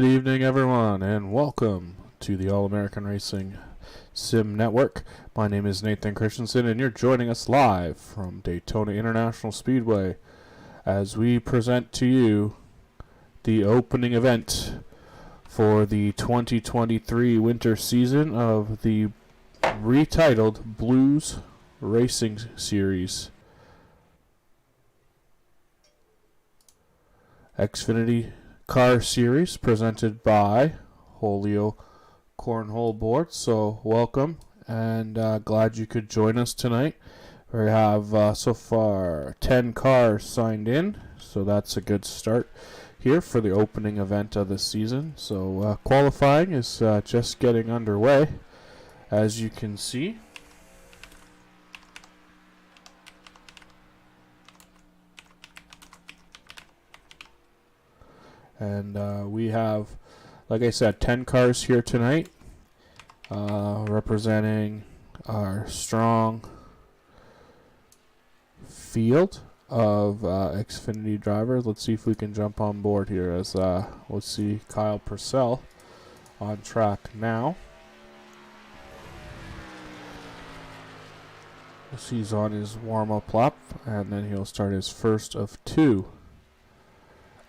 Good evening, everyone, and welcome to the All-American Racing Sim Network. My name is Nathan Christensen, and you're joining us live from Daytona International Speedway as we present to you the opening event for the 2023 winter season of the retitled Blues Racing Series. Xfinity Car Series presented by Holio Cornhole Board. So welcome, and glad you could join us tonight. We have so far 10 cars signed in, so that's a good start here for the opening event of the season. So qualifying is just getting underway, as you can see. And we have, like I said, 10 cars here tonight, representing our strong field of Xfinity drivers. Let's see if we can jump on board here as let's see Kyle Purcell on track now. He's on his warm-up lap, and then he'll start his first of two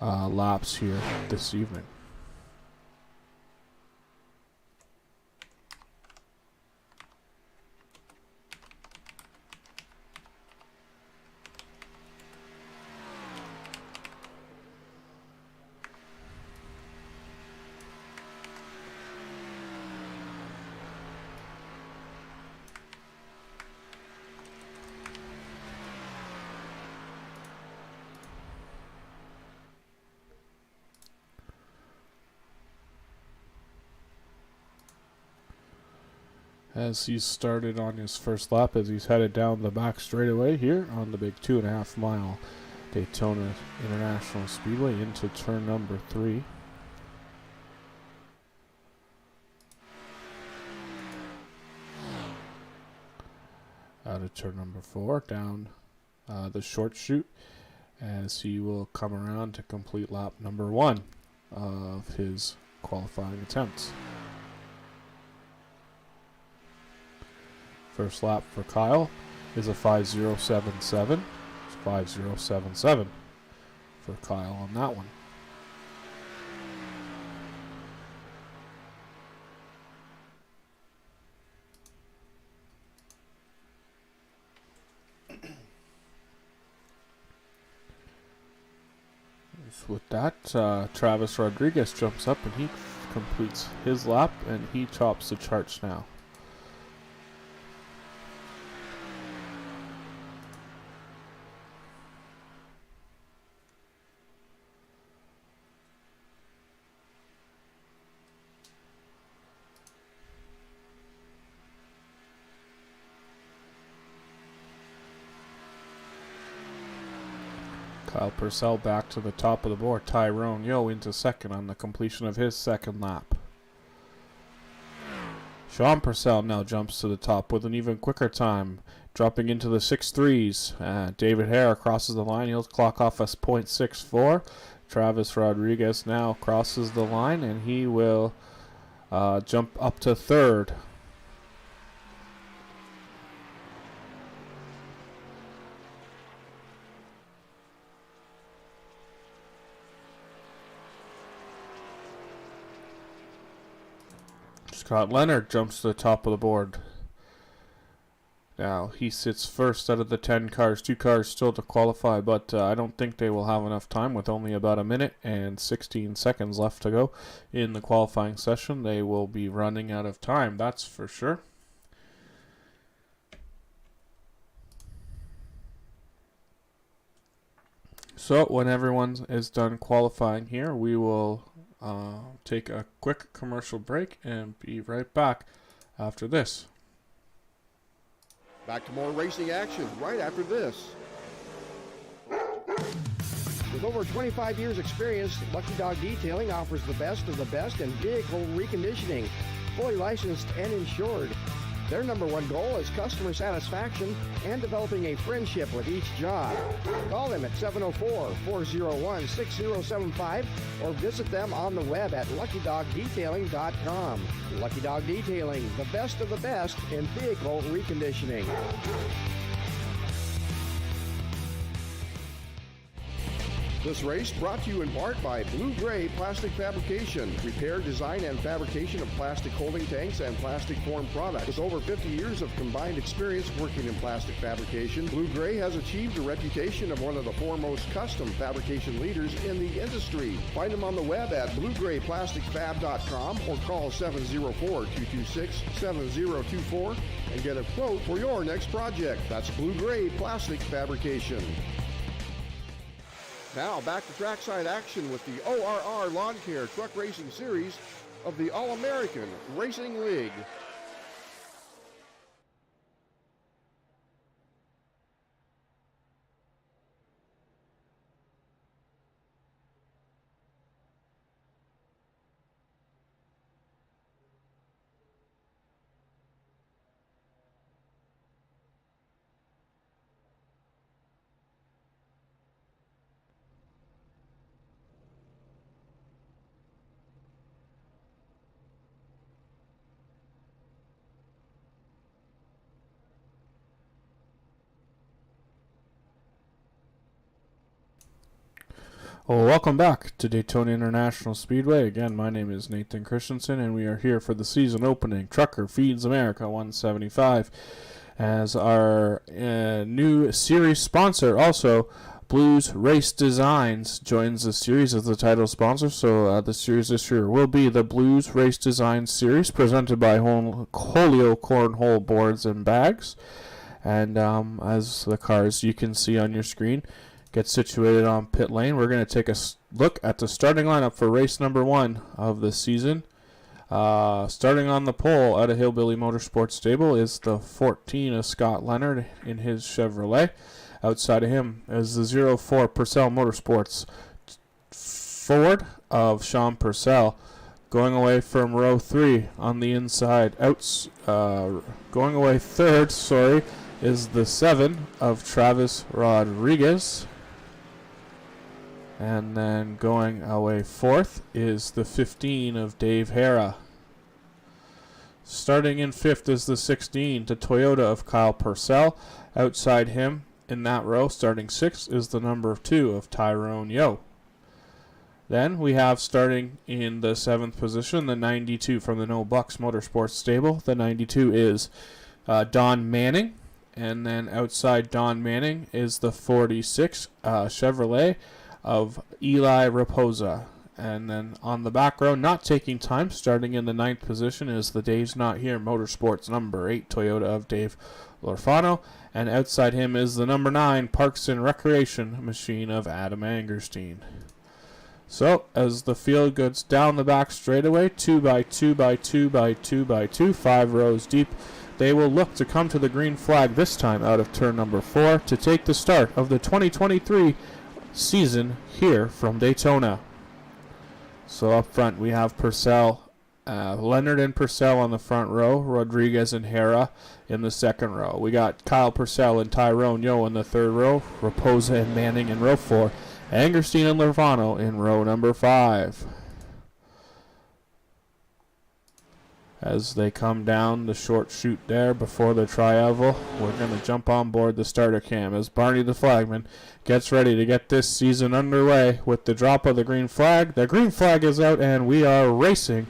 laps here this evening. As he's started on his first lap, as he's headed down the back straightaway here on the big 2.5 mile Daytona International Speedway into turn number 3. Out of turn number 4, down the short chute, as he will come around to complete lap number 1 of his qualifying attempts. First lap for Kyle is a 5.077. It's 5.077 for Kyle on that one. With that, Travis Rodriguez jumps up and he completes his lap, and he tops the charts now. Kyle Purcell back to the top of the board. Tyrone Yo into second on the completion of his second lap. Sean Purcell now jumps to the top with an even quicker time, dropping into the 6.3s. David Hare crosses the line. He'll clock off as 0.64. Travis Rodriguez now crosses the line, and he will jump up to third. Scott Leonard jumps to the top of the board. Now he sits first out of the 10 cars. 2 cars still to qualify, but I don't think they will have enough time with only about a minute and 16 seconds left to go in the qualifying session. They will be running out of time, that's for sure. So when everyone is done qualifying here, we will take a quick commercial break and be right back after this. Back to more racing action right after this. With over 25 years experience, Lucky Dog Detailing offers the best of the best in vehicle reconditioning, fully licensed and insured. Their number one goal is customer satisfaction and developing a friendship with each job. Call them at 704-401-6075 or visit them on the web at luckydogdetailing.com. Lucky Dog Detailing, the best of the best in vehicle reconditioning. This race brought to you in part by Blue Gray Plastic Fabrication, repair, design, and fabrication of plastic holding tanks and plastic form products. With over 50 years of combined experience working in plastic fabrication, Blue Gray has achieved a reputation of one of the foremost custom fabrication leaders in the industry. Find them on the web at bluegrayplasticfab.com or call 704-226-7024 and get a quote for your next project. That's Blue Gray Plastic Fabrication. Now, back to trackside action with the ORR Lawn Care Truck Racing Series of the All-American Racing League. Well, welcome back to Daytona International Speedway. Again, my name is Nathan Christensen, and we are here for the season opening Trucker Feeds America 175 as our new series sponsor. Also, Blues Race Designs joins the series as the title sponsor. So the series this year will be the Blues Race Designs series presented by Holio Cornhole Boards and Bags. And as the cars you can see on your screen get situated on pit lane, we're going to take a look at the starting lineup for race number 1 of the season. Starting on the pole at a Hillbilly Motorsports stable is the 14 of Scott Leonard in his Chevrolet. Outside of him is the 04 Purcell Motorsports Ford of Sean Purcell. Going away from row 3 on the inside, going away third, is the 7 of Travis Rodriguez. And then going away fourth is the 15 of Dave Hara. Starting in fifth is the 16 to Toyota of Kyle Purcell. Outside him in that row, starting sixth, is the number 2 of Tyrone Yo. Then we have starting in the 7th position, the 92 from the No Bucks Motorsports stable. The 92 is Don Manning. And then outside Don Manning is the 46 Chevrolet of Eli Raposa. And then on the back row, not taking time, starting in the 9th position, is the Dave's Not Here Motorsports number 8 Toyota of Dave Lorfano. And outside him is the number 9 Parks and Recreation machine of Adam Angerstein. So as the field goes down the back straightaway, 2 by 2 by 2 by 2 by 2, 5 rows deep, they will look to come to the green flag this time out of turn number 4 to take the start of the 2023 season here from Daytona. So up front we have Purcell, Leonard and Purcell on the front row, Rodriguez and Hara in the second row. We got Kyle Purcell and Tyrone Yo in the third row, Raposa and Manning in row 4, Angerstein and Lorfano in row number 5. As they come down the short chute there before the tri-oval, we're going to jump on board the starter cam as Barney the flagman gets ready to get this season underway with the drop of the green flag. The green flag is out and we are racing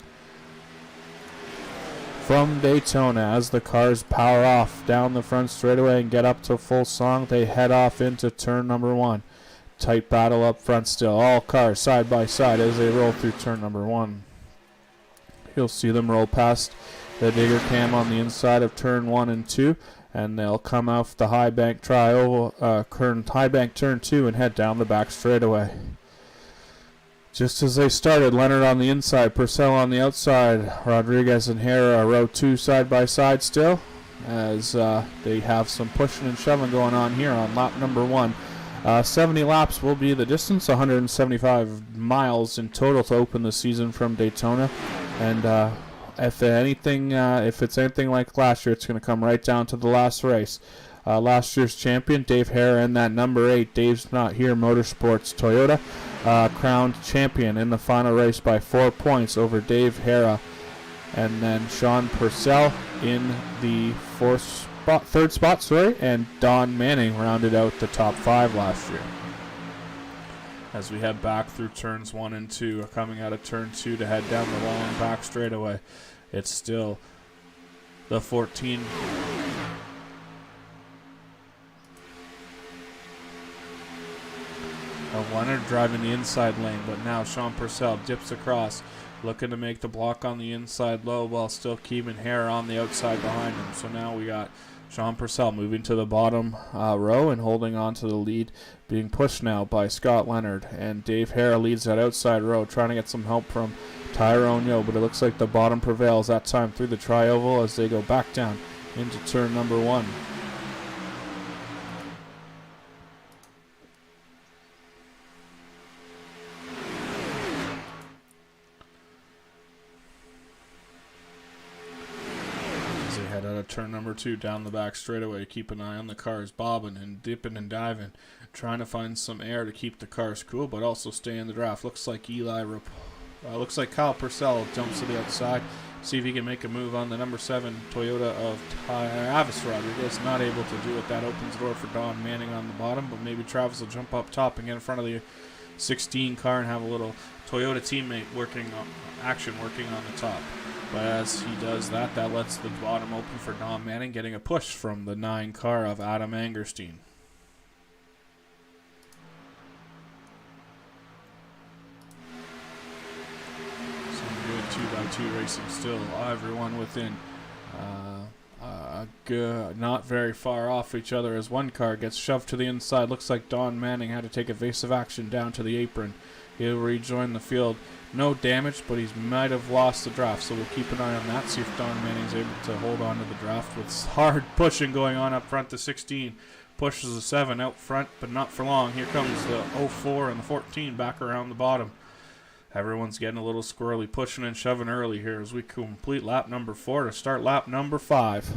from Daytona. As the cars power off down the front straightaway and get up to full song, they head off into turn number 1. Tight battle up front still. All cars side by side as they roll through turn number 1. You'll see them roll past the digger cam on the inside of turn 1 and 2, and they'll come off the high bank high bank turn 2 and head down the back straightaway. Just as they started, Leonard on the inside, Purcell on the outside, Rodriguez and Hara row 2 side by side still, as they have some pushing and shoving going on here on lap number 1. 70 laps will be the distance, 175 miles in total to open the season from Daytona. And if it's anything like last year, it's going to come right down to the last race. Last year's champion, Dave Hara, in that number 8, Dave's Not Here Motorsports Toyota, crowned champion in the final race by 4 points over Dave Hara. And then Sean Purcell in the third spot, and Don Manning rounded out the top 5 last year. As we head back through turns 1 and 2, coming out of turn 2 to head down the long back straightaway, it's still the 14. Leonard driving the inside lane, but now Sean Purcell dips across, looking to make the block on the inside low while still keeping Hare on the outside behind him. So now we got Sean Purcell moving to the bottom row and holding on to the lead, being pushed now by Scott Leonard. And Dave Hare leads that outside row, trying to get some help from Tyrone Yo, but it looks like the bottom prevails that time through the tri-oval as they go back down into turn number 1. Turn number 2 down the back straightaway. Keep an eye on the cars bobbing and dipping and diving, trying to find some air to keep the cars cool, but also stay in the draft. Looks like Kyle Purcell jumps to the outside, see if he can make a move on the number 7 Toyota of Travis Rodriguez. Not able to do it. That opens the door for Don Manning on the bottom, but maybe Travis will jump up top and get in front of the 16 car and have a little Toyota teammate working on the top. But as he does that, that lets the bottom open for Don Manning, getting a push from the 9 car of Adam Angerstein. Some good 2x2 racing still. Everyone within not very far off each other as one car gets shoved to the inside. Looks like Don Manning had to take evasive action down to the apron. He'll rejoin the field. No damage, but he might have lost the draft, so we'll keep an eye on that, see if Don Manning's able to hold on to the draft. With hard pushing going on up front, the 16 pushes the 7 out front, but not for long. Here comes the 04 and the 14 back around the bottom. Everyone's getting a little squirrely, pushing and shoving early here as we complete lap number 4 to start lap number 5.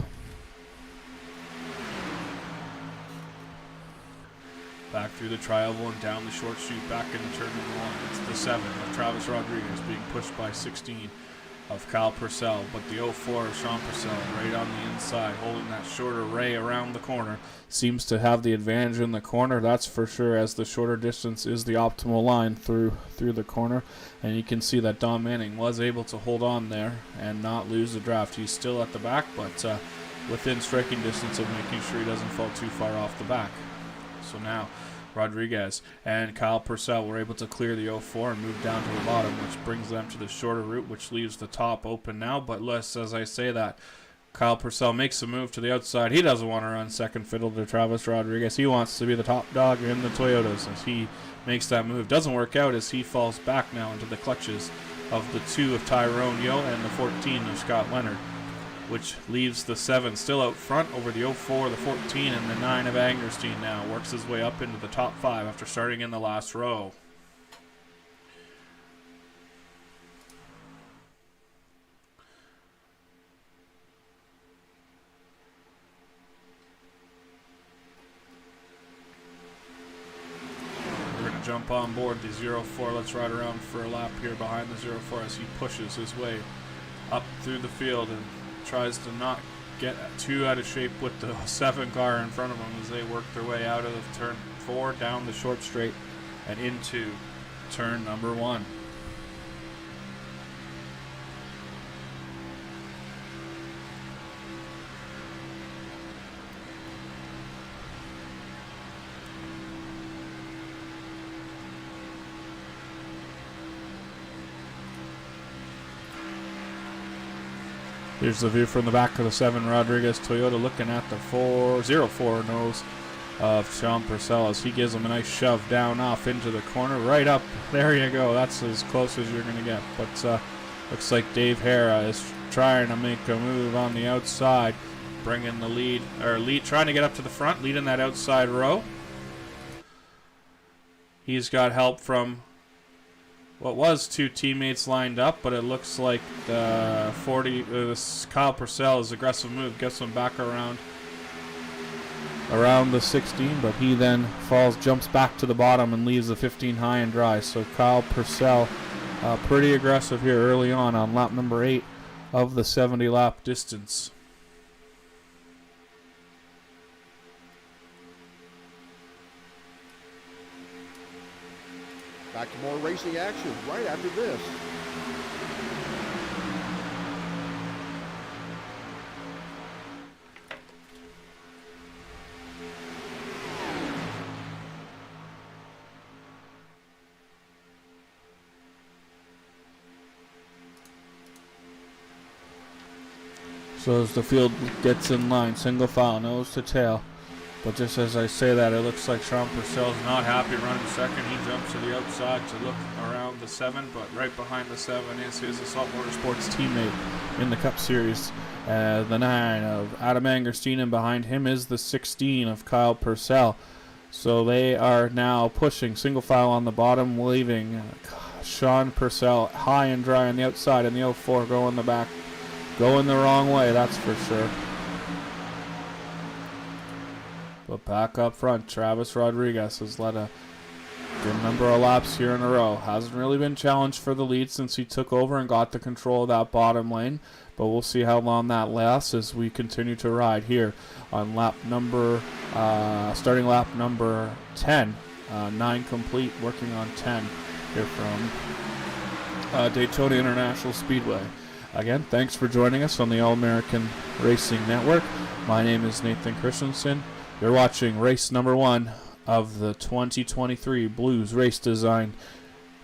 Back through the tri-oval and down the short chute, back into turn number 1. It's the 7 of Travis Rodriguez being pushed by 16 of Kyle Purcell, but the 04 of Sean Purcell right on the inside, holding that shorter ray around the corner. Seems to have the advantage in the corner, that's for sure, as the shorter distance is the optimal line through the corner. And you can see that Don Manning was able to hold on there and not lose the draft. He's still at the back, but within striking distance of making sure he doesn't fall too far off the back. So now Rodriguez and Kyle Purcell were able to clear the 04 and move down to the bottom, which brings them to the shorter route, which leaves the top open now. But less, as I say that, Kyle Purcell makes a move to the outside. He doesn't want to run second fiddle to Travis Rodriguez. He wants to be the top dog in the Toyotas as he makes that move. Doesn't work out as he falls back now into the clutches of the 2 of Tyrone Yo and the 14 of Scott Leonard, which leaves the 7 still out front over the 04, the 14, and the 9 of Angerstein now. Works his way up into the top 5 after starting in the last row. We're going to jump on board the 04. Let's ride around for a lap here behind the 04 as he pushes his way up through the field and tries to not get too out of shape with the 7 car in front of them as they work their way out of turn 4 down the short straight and into turn number 1. Here's the view from the back of the 7 Rodriguez Toyota, looking at the 04 nose of Sean Purcell as he gives him a nice shove down off into the corner. Right up. There you go. That's as close as you're going to get. But looks like Dave Hara is trying to make a move on the outside, bringing the lead, trying to get up to the front, leading that outside row. He's got help from what was two teammates lined up, but it looks like the Kyle Purcell's aggressive move gets him back around the 16, but he then jumps back to the bottom and leaves the 15 high and dry. So Kyle Purcell pretty aggressive here early on lap number 8 of the 70 lap distance. Back to more racing action right after this. So as the field gets in line, single file, nose to tail. But just as I say that, it looks like Sean Purcell's not happy running second. He jumps to the outside to look around the 7, but right behind the 7 is his Assault Motorsports teammate in the Cup Series. The 9 of Adam Angerstein, and behind him is the 16 of Kyle Purcell. So they are now pushing single file on the bottom, leaving Sean Purcell high and dry on the outside, and the 04 going the back, going the wrong way, that's for sure. But back up front, Travis Rodriguez has led a good number of laps here in a row. Hasn't really been challenged for the lead since he took over and got the control of that bottom lane. But we'll see how long that lasts as we continue to ride here on starting lap number 10. 9 complete, working on 10 here from Daytona International Speedway. Again, thanks for joining us on the All-American Racing Network. My name is Nathan Christensen. You're watching race number 1 of the 2023 Blues Race Design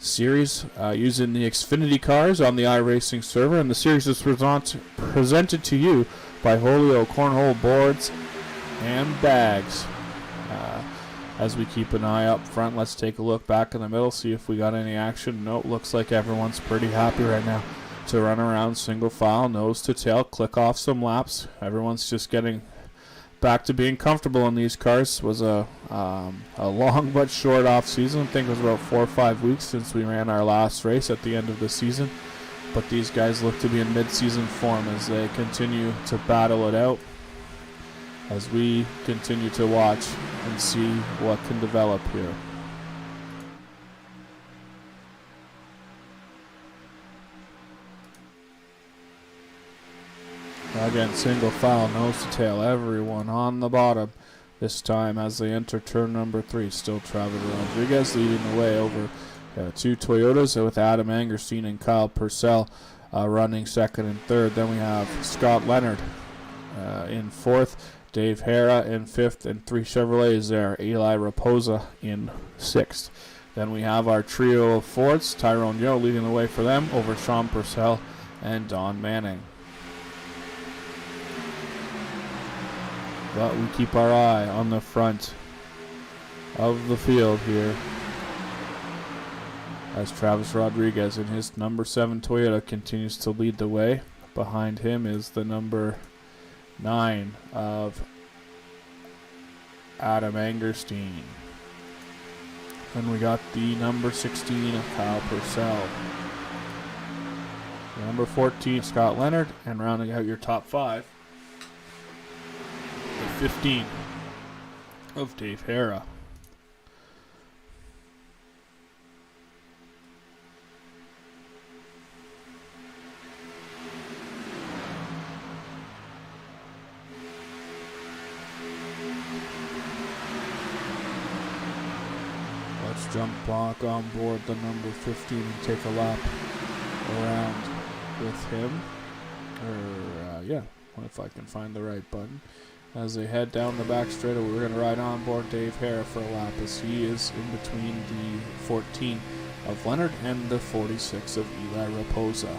Series using the Xfinity cars on the iRacing server. And the series is presented to you by Holyoke Cornhole Boards and Bags. As we keep an eye up front, let's take a look back in the middle, see if we got any action. Nope, looks like everyone's pretty happy right now to run around single file, nose to tail, click off some laps. Everyone's just getting back to being comfortable in these cars. It was a long but short off season. I think it was about 4 or 5 weeks since we ran our last race at the end of the season. But these guys look to be in mid-season form as they continue to battle it out, as we continue to watch and see what can develop here. Again, single file, nose to tail, everyone on the bottom this time as they enter turn number 3. Still Travis Rodriguez leading the way over 2 Toyotas with Adam Angerstein and Kyle Purcell running second and third. Then we have Scott Leonard in fourth, Dave Hara in fifth, and 3 Chevrolets there, Eli Raposa in sixth. Then we have our trio of Fords, Tyrone Yo leading the way for them over Sean Purcell and Don Manning. But we keep our eye on the front of the field here as Travis Rodriguez in his number 7 Toyota continues to lead the way. Behind him is the number 9 of Adam Angerstein. And we got the number 16 of Kyle Purcell. The number 14, Scott Leonard, and rounding out your top 5, 15 of Dave Hara. Let's jump back on board the number 15 and take a lap around with him. If I can find the right button. As they head down the back straightaway, we're going to ride on board Dave Hara for a lap as he is in between the 14 of Leonard and the 46 of Eli Raposa.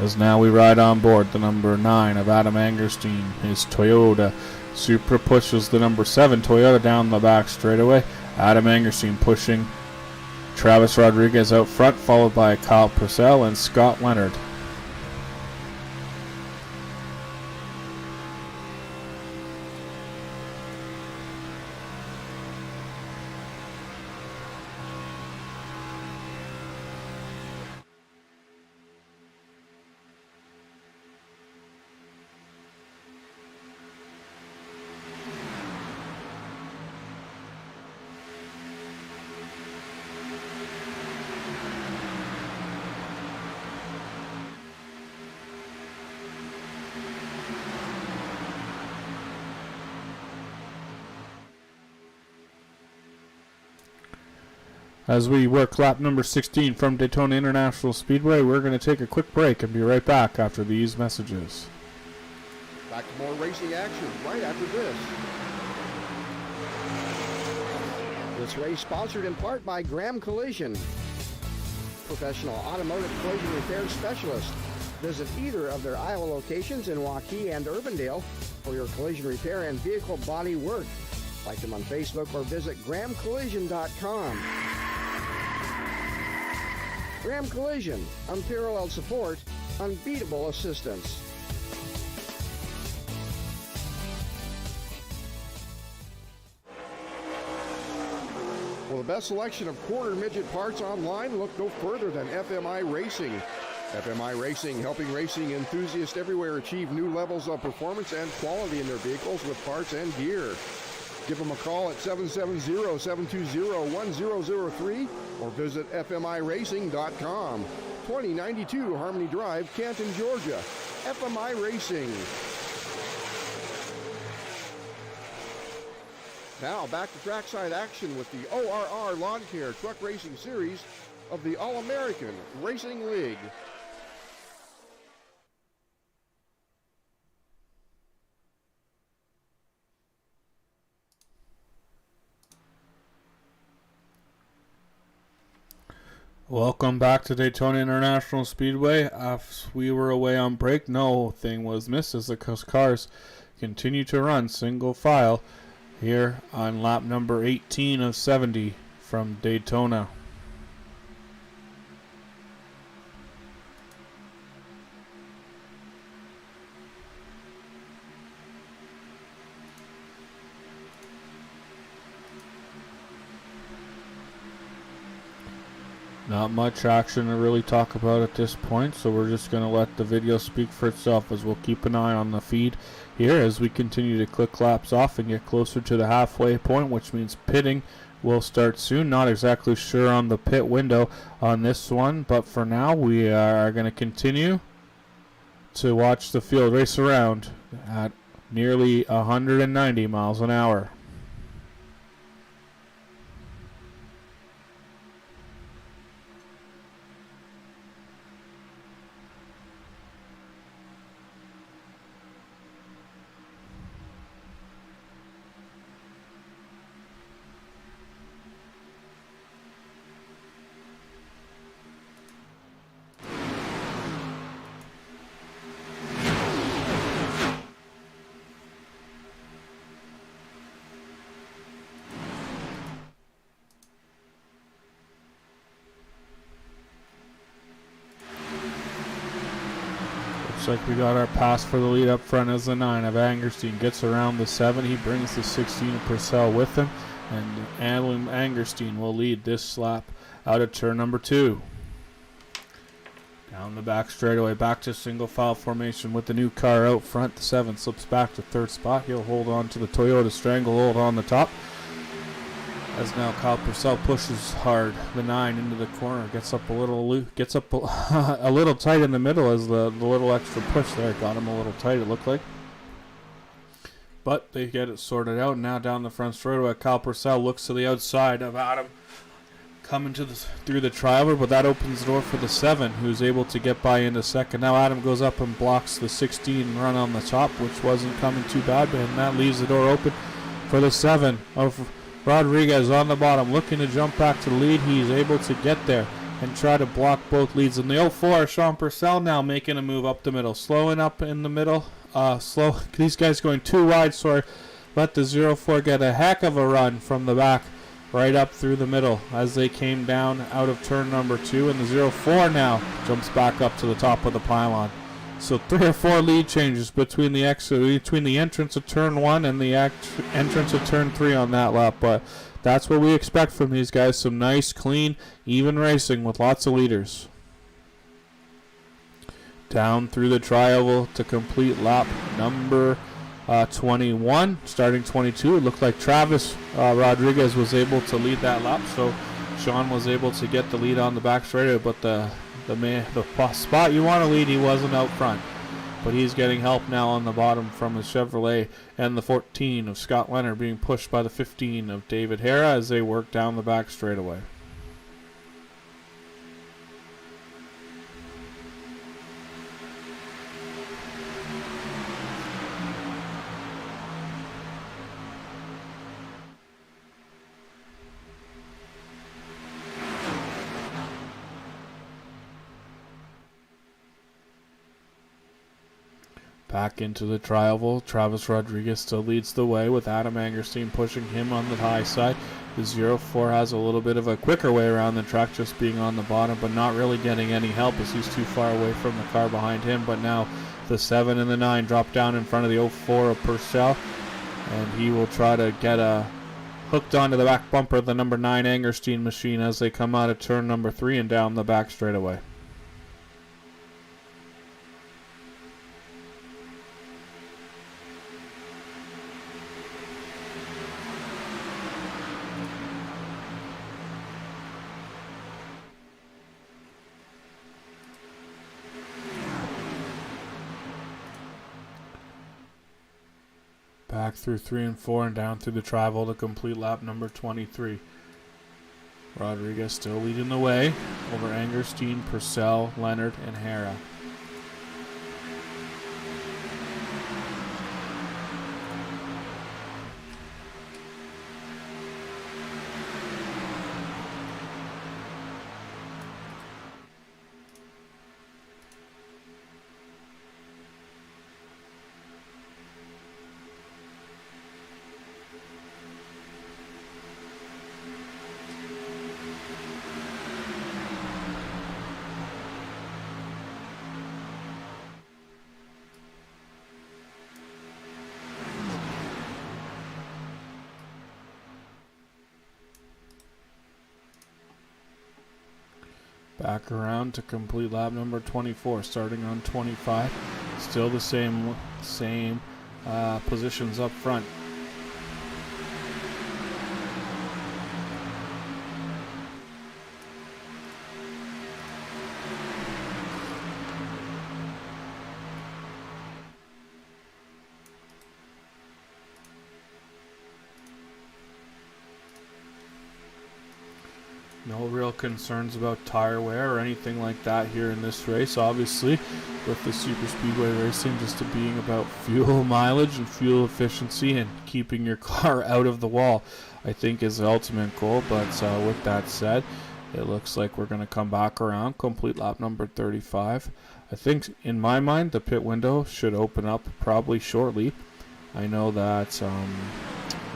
As now we ride on board the number 9 of Adam Angerstein. His Toyota Supra pushes the number 7 Toyota down the back straightaway. Adam Angerstein pushing Travis Rodriguez out front, followed by Kyle Purcell and Scott Leonard. As we work lap number 16 from Daytona International Speedway, we're going to take a quick break and be right back after these messages. Back to more racing action right after this. This race sponsored in part by Graham Collision, professional automotive collision repair specialist. Visit either of their Iowa locations in Waukee and Urbandale for your collision repair and vehicle body work. Like them on Facebook or visit grahamcollision.com. Graham Collision, unparalleled support, unbeatable assistance. For the best selection of quarter midget parts online, look no further than FMI Racing. FMI Racing, helping racing enthusiasts everywhere achieve new levels of performance and quality in their vehicles with parts and gear. Give them a call at 770-720-1003 or visit fmiracing.com. 2092 Harmony Drive, Canton, Georgia. FMI Racing. Now back to trackside action with the ORR Lawn Care Truck Racing Series of the All-American Racing League. Welcome back to Daytona International Speedway. We were away on break. No thing was missed as the cars continue to run single file here on lap number 18 of 70 from Daytona. Not much action to really talk about at this point, so we're just going to let the video speak for itself as we'll keep an eye on the feed here as we continue to click laps off and get closer to the halfway point, which means pitting will start soon. Not exactly sure on the pit window on this one, but for now we are going to continue to watch the field race around at nearly 190 miles an hour. Looks like we got our pass for the lead up front as the 9 of Angerstein gets around the 7. He brings the 16 of Purcell with him, and Adam Angerstein will lead this lap out of turn number 2. Down the back straightaway, back to single file formation with the new car out front. The 7 slips back to third spot. He'll hold on to the Toyota Stranglehold on the top. As now Kyle Purcell pushes hard. The 9 into the corner, gets up a little a little tight in the middle as the little extra push there got him a little tight, it looked like. But they get it sorted out. Now down the front straightaway, Kyle Purcell looks to the outside of Adam coming through the trailer, but that opens the door for the 7, who's able to get by into second. Now Adam goes up and blocks the 16 run on the top, which wasn't coming too bad, and that leaves the door open for the 7 of Rodriguez on the bottom, looking to jump back to the lead. He's able to get there. and try to block both leads. In the 04, Sean Purcell now making a move up the middle, slowing up in the middle. These guys going too wide, so let the 04 get a heck of a run from the back right up through the middle as they came down out of turn number 2, and the 04 now jumps back up to the top of the pylon. So 3 or 4 lead changes between the entrance of turn 1 and the entrance of turn 3 on that lap, but that's what we expect from these guys. Some nice, clean, even racing with lots of leaders. Down through the tri-oval to complete lap number 21, starting 22. It looked like Travis Rodriguez was able to lead that lap, so Sean was able to get the lead on the back straightaway, but the spot you want to lead, he wasn't out front. But he's getting help now on the bottom from his Chevrolet, and the 14 of Scott Leonard being pushed by the 15 of David Hara as they work down the back straightaway. Back into the tri-oval, Travis Rodriguez still leads the way with Adam Angerstein pushing him on the high side. The 04 has a little bit of a quicker way around the track, just being on the bottom, but not really getting any help as he's too far away from the car behind him. But now the 7 and the 9 drop down in front of the 04 of Purcell, and he will try to get hooked onto the back bumper of the number 9 Angerstein machine as they come out of turn number 3 and down the back straightaway. Back through 3 and 4 and down through the tri-oval to complete lap number 23. Rodriguez still leading the way over Angerstein, Purcell, Leonard, and Hara. Back around to complete lap number 24, starting on 25. Still the same positions up front. No real concerns about tire wear or anything like that here in this race. Obviously, with the super speedway racing just being about fuel mileage and fuel efficiency and keeping your car out of the wall, I think is the ultimate goal. But with that said, it looks like we're going to come back around, complete lap number 35. I think, in my mind, the pit window should open up probably shortly. I know that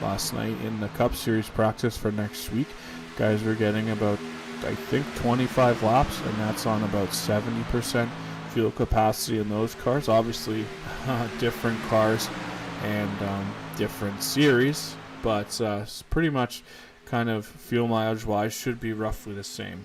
last night in the Cup Series practice for next week, guys were getting about, I think, 25 laps, and that's on about 70% fuel capacity in those cars. Obviously, different cars and different series, but pretty much kind of fuel mileage-wise should be roughly the same.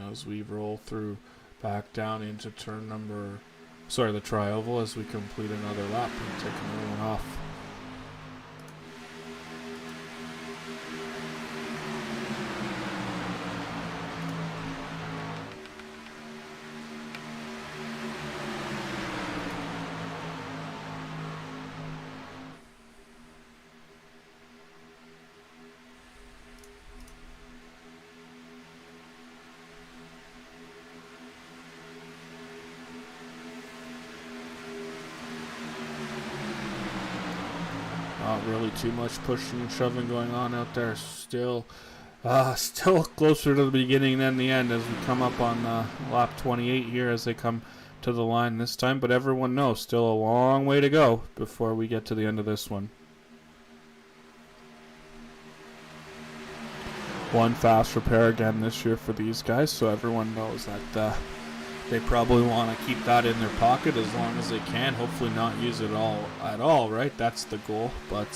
As we roll through back down into the tri-oval as we complete another lap and take another one off. Not really too much pushing and shoving going on out there. Still closer to the beginning than the end as we come up on lap 28 here as they come to the line this time. But everyone knows still a long way to go before we get to the end of this one. One fast repair again this year for these guys, so everyone knows that they probably want to keep that in their pocket as long as they can. Hopefully not use it all at all, right? That's the goal. But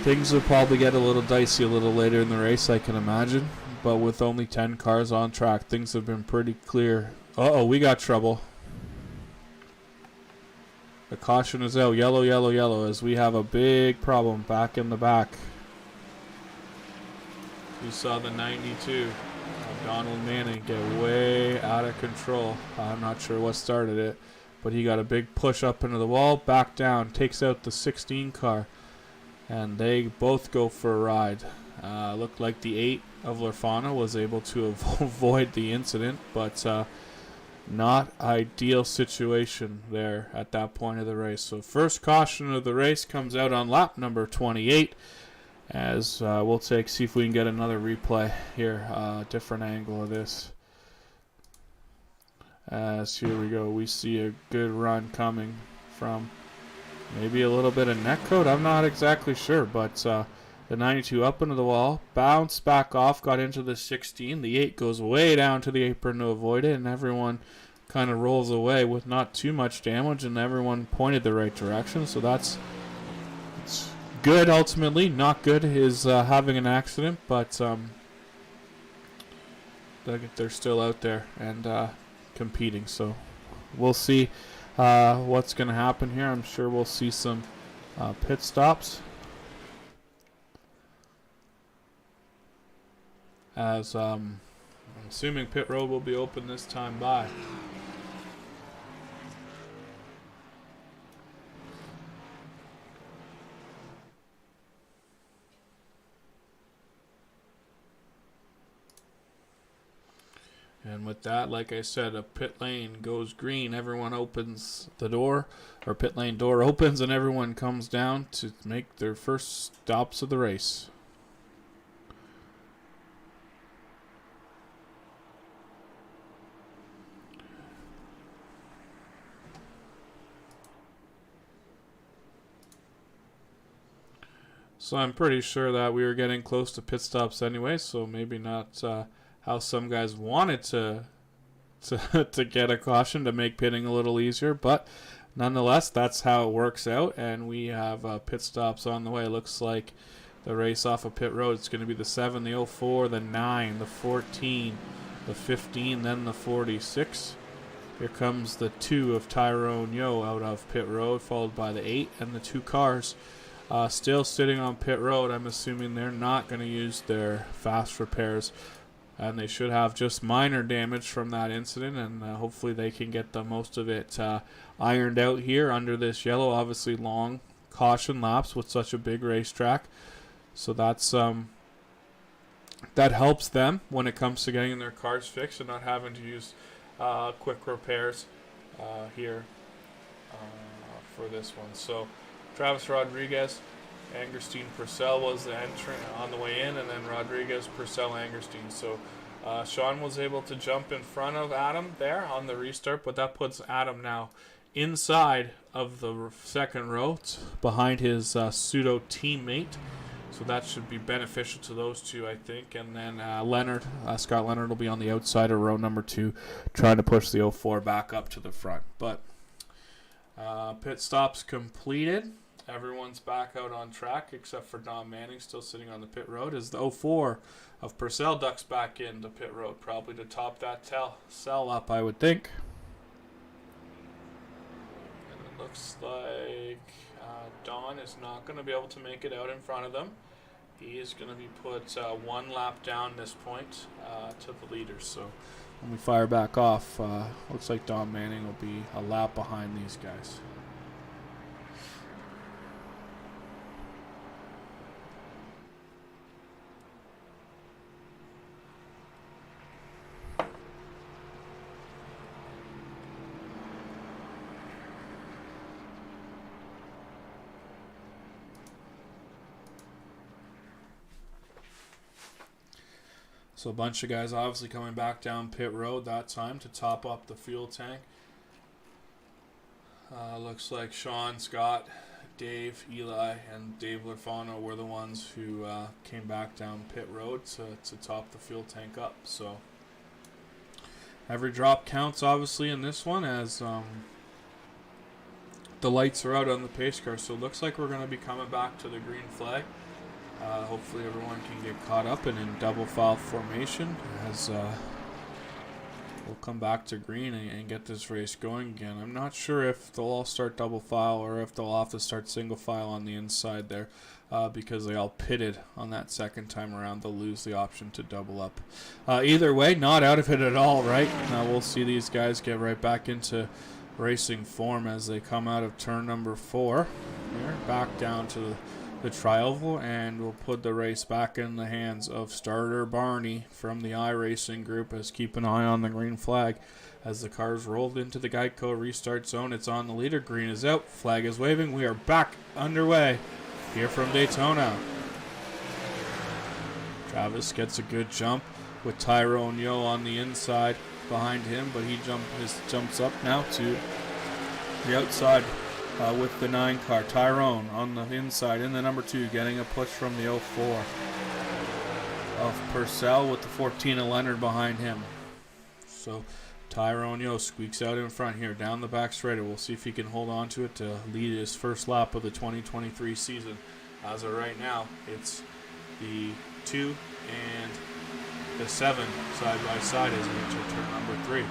things will probably get a little dicey a little later in the race, I can imagine. But with only 10 cars on track, things have been pretty clear. Uh-oh, we got trouble. The caution is out. Yellow, yellow, yellow, as we have a big problem back in the back. You saw the 92 of Donald Manning get way out of control. I'm not sure what started it, but he got a big push up into the wall, back down, takes out the 16 car, and they both go for a ride. Looked like the 8 of Lafana was able to avoid the incident, but not ideal situation there at that point of the race. So first caution of the race comes out on lap number 28. As we'll see if we can get another replay here, different angle of this. As here we go, we see a good run coming from maybe a little bit of neck coat. I'm not exactly sure, but the 92 up into the wall, bounced back off, got into the 16. The 8 goes way down to the apron to avoid it, and everyone kind of rolls away with not too much damage, and everyone pointed the right direction. So that's good ultimately. Not good is having an accident, but they're still out there and competing. So we'll see what's going to happen here. I'm sure we'll see some pit stops as I'm assuming pit road will be open this time by. And with that, like I said, a pit lane goes green. Everyone opens the door, or pit lane door opens, and everyone comes down to make their first stops of the race. So I'm pretty sure that we were getting close to pit stops anyway, so maybe not how some guys wanted to get a caution to make pitting a little easier, but nonetheless, that's how it works out, and we have pit stops on the way. Looks like the race off of pit road, it's going to be the 7, the 04, the 9, the 14, the 15, then the 46. Here comes the 2 of Tyrone Yo out of pit road, followed by the 8 and the 2 cars. Still sitting on pit road. I'm assuming they're not going to use their fast repairs, and they should have just minor damage from that incident, and hopefully they can get the most of it ironed out here under this yellow. Obviously long caution laps with such a big racetrack, so that's that helps them when it comes to getting their cars fixed and not having to use quick repairs here for this one. So Travis Rodriguez, Angerstein, Purcell was the entrant on the way in, and then Rodriguez, Purcell, Angerstein. So Sean was able to jump in front of Adam there on the restart, but that puts Adam now inside of the second row behind his pseudo teammate. So that should be beneficial to those two, I think. And then Scott Leonard will be on the outside of row number 2, trying to push the 04 back up to the front. But pit stops completed. Everyone's back out on track except for Dom Manning still sitting on the pit road as the 04 of Purcell ducks back into pit road, probably to top that cell up, I would think. And it looks like Don is not going to be able to make it out in front of them. He is going to be put 1 lap down this point to the leaders. So when we fire back off, looks like Dom Manning will be a lap behind these guys. So a bunch of guys obviously coming back down pit road that time to top up the fuel tank. Looks like Sean, Scott, Dave, Eli, and Dave Lafano were the ones who came back down pit road to top the fuel tank up. So every drop counts, obviously, in this one, as the lights are out on the pace car. So it looks like we're going to be coming back to the green flag. Hopefully everyone can get caught up and in double file formation as we'll come back to green and get this race going again. I'm not sure if they'll all start double file or if they'll have to start single file on the inside there because they all pitted on that second time around. They'll lose the option to double up. Either way, not out of it at all, right? Now we'll see these guys get right back into racing form as they come out of turn number 4 here, back down to the tri-oval, and we'll put the race back in the hands of starter Barney from the iRacing group, as keep an eye on the green flag as the cars rolled into the Geico restart zone. It's on the leader. Green is out. Flag is waving. We are back underway here from Daytona. Travis gets a good jump with Tyrone Yo on the inside behind him, but he jumps up now to the outside with the 9 car. Tyrone on the inside in the number 2, getting a push from the 04 of Purcell with the 14 of Leonard behind him. So Tyrone Yo squeaks out in front here down the back straight. We'll see if he can hold on to it to lead his first lap of the 2023 season. As of right now, it's the 2 and the 7 side by side as we enter turn number 3.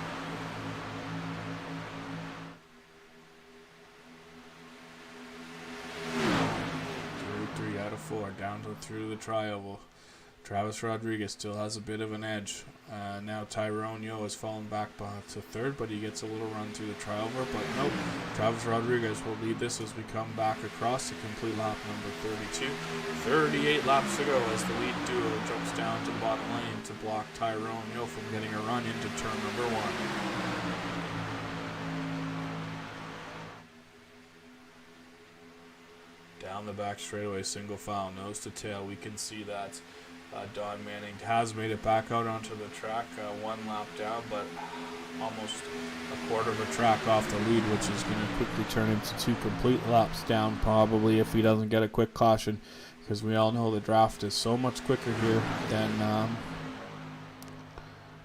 3 out of 4 down through the tri-oval. Travis Rodriguez still has a bit of an edge. Now Tyrone Yo has fallen back to 3rd, but he gets a little run through the tri-oval. But nope, Travis Rodriguez will lead this as we come back across the complete lap number 32. 38 laps to go as the lead duo jumps down to the bottom lane to block Tyrone Yo from getting a run into turn number 1. Down the back straightaway, single file, nose to tail. We can see that Don Manning has made it back out onto the track, 1 lap down, but almost a quarter of a track off the lead, which is going to quickly turn into 2 complete laps down, probably, if he doesn't get a quick caution, because we all know the draft is so much quicker here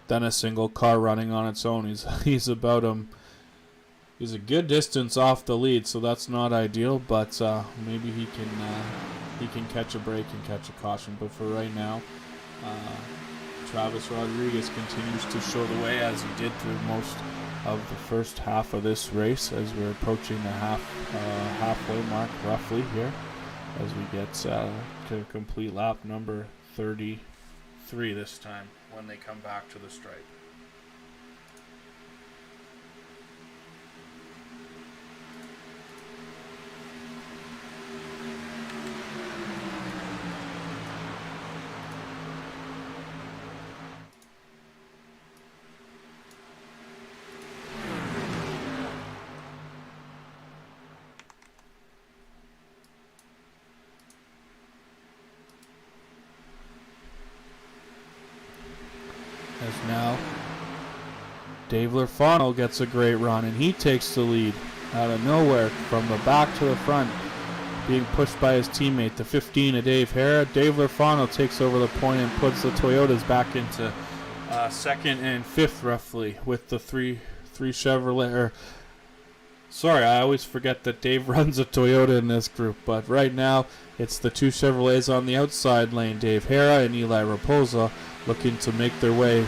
than a single car running on its own. He's about He's a good distance off the lead, so that's not ideal, but maybe he can catch a break and catch a caution. But for right now, Travis Rodriguez continues to show the way, as he did through most of the first half of this race, as we're approaching the halfway mark roughly here, as we get to complete lap number 33 this time when they come back to the stripe. As now Dave Lafano gets a great run, and he takes the lead out of nowhere from the back to the front, being pushed by his teammate, the 15 of Dave Hara. Dave Lafano takes over the point and puts the Toyotas back into 2nd and 5th roughly, with the three Chevrolet. Sorry, I always forget that Dave runs a Toyota in this group, but right now it's the 2 Chevrolets on the outside lane, Dave Hara and Eli Raposa, looking to make their way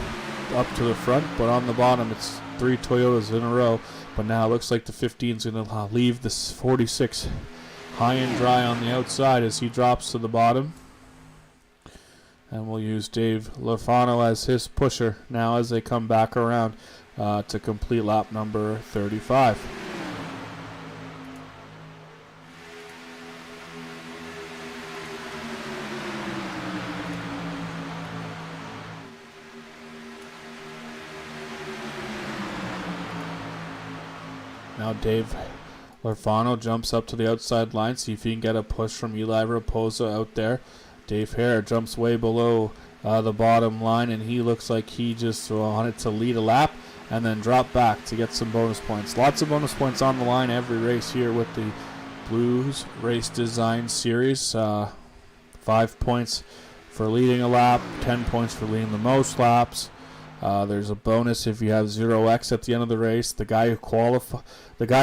up to the front, but on the bottom it's 3 Toyotas in a row. But now it looks like the 15 is going to leave this 46 high and dry on the outside as he drops to the bottom. And we'll use Dave Lafano as his pusher now as they come back around to complete lap number 35. Now Dave Lafano jumps up to the outside line, see if he can get a push from Eli Raposa out there. Dave Hare jumps way below the bottom line, and he looks like he just wanted to lead a lap and then drop back to get some bonus points. Lots of bonus points on the line every race here with the Blues Race Design Series. 5 points for leading a lap, 10 points for leading the most laps. There's a bonus if you have 0x at the end of the race. The guy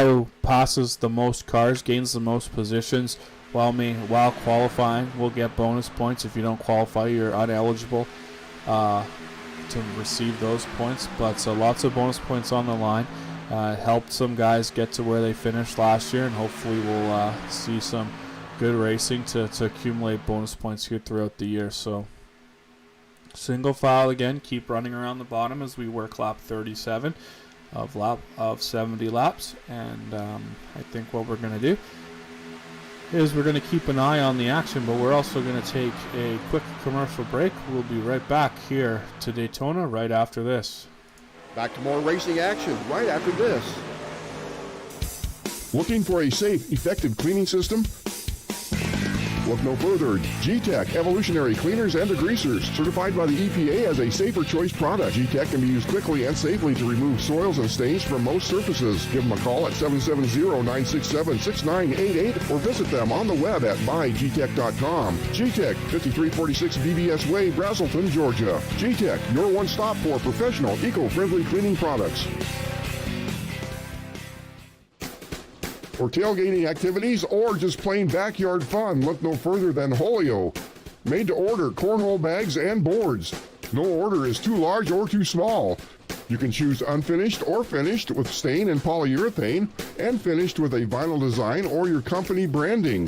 who passes the most cars gains the most positions while qualifying will get bonus points. If you don't qualify, you're ineligible to receive those points. But so lots of bonus points on the line. Helped some guys get to where they finished last year, and hopefully we'll see some good racing to accumulate bonus points here throughout the year. So single file again, keep running around the bottom as we work lap 37 of 70 laps. And I think what we're going to do is we're going to keep an eye on the action, but we're also going to take a quick commercial break. We'll be right back here to Daytona right after this. Back to more racing action right after this. Looking for a safe, effective cleaning system? Look no further. G-Tech Evolutionary Cleaners and Degreasers, certified by the EPA as a safer choice product. G-Tech can be used quickly and safely to remove soils and stains from most surfaces. Give them a call at 770-967-6988 or visit them on the web at buyGtech.com. G-Tech, 5346 BBS Way, Brazelton, Georgia. G-Tech, your one stop for professional, eco-friendly cleaning products. For tailgating activities or just plain backyard fun, look no further than Holio. Made to order cornhole bags and boards. No order is too large or too small. You can choose unfinished or finished with stain and polyurethane, and finished with a vinyl design or your company branding.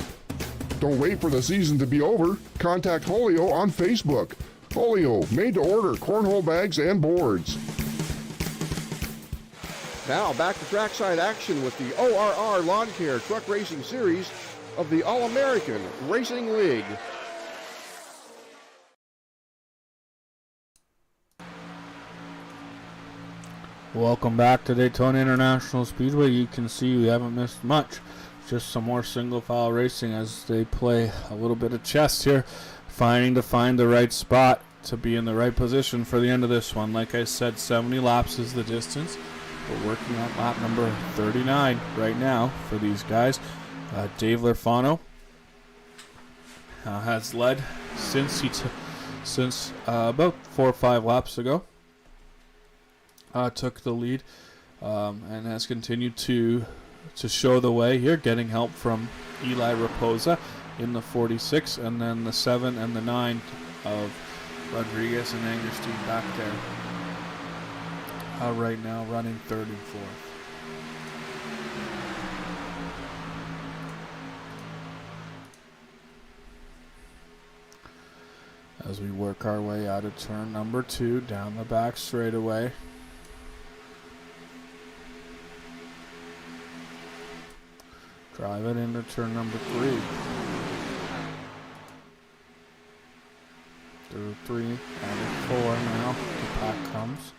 Don't wait for the season to be over. Contact Holio on Facebook. Holio, made to order cornhole bags and boards. Now back to trackside action with the ORR Lawn Care Truck Racing Series of the All-American Racing League. Welcome back to Daytona International Speedway. You can see we haven't missed much. Just some more single file racing as they play a little bit of chess here, find the right spot to be in the right position for the end of this one. Like I said, 70 laps is the distance. We're working on lap number 39 right now for these guys. Dave Lerfano has led since about 4 or 5 laps ago. Took the lead and has continued to show the way here, getting help from Eli Raposa in the 46, and then the 7 and the 9 of Rodriguez and Angerstein back there. Right now running 3rd and 4th. As we work our way out of turn number 2 down the back straightaway. Drive it into turn number 3. Through 3 and 4 now. The pack comes.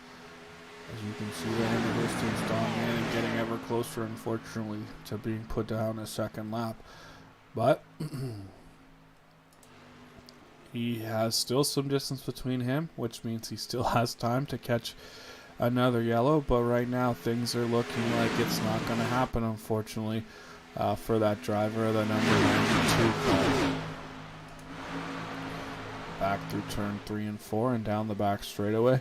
As you can see there in the distance, dominating and getting ever closer, unfortunately, to being put down a second lap. But he has still some distance between him, which means he still has time to catch another yellow. But right now, things are looking like it's not going to happen, unfortunately, for that driver of the number 92 car. Back through turn 3 and 4 and down the back straightaway.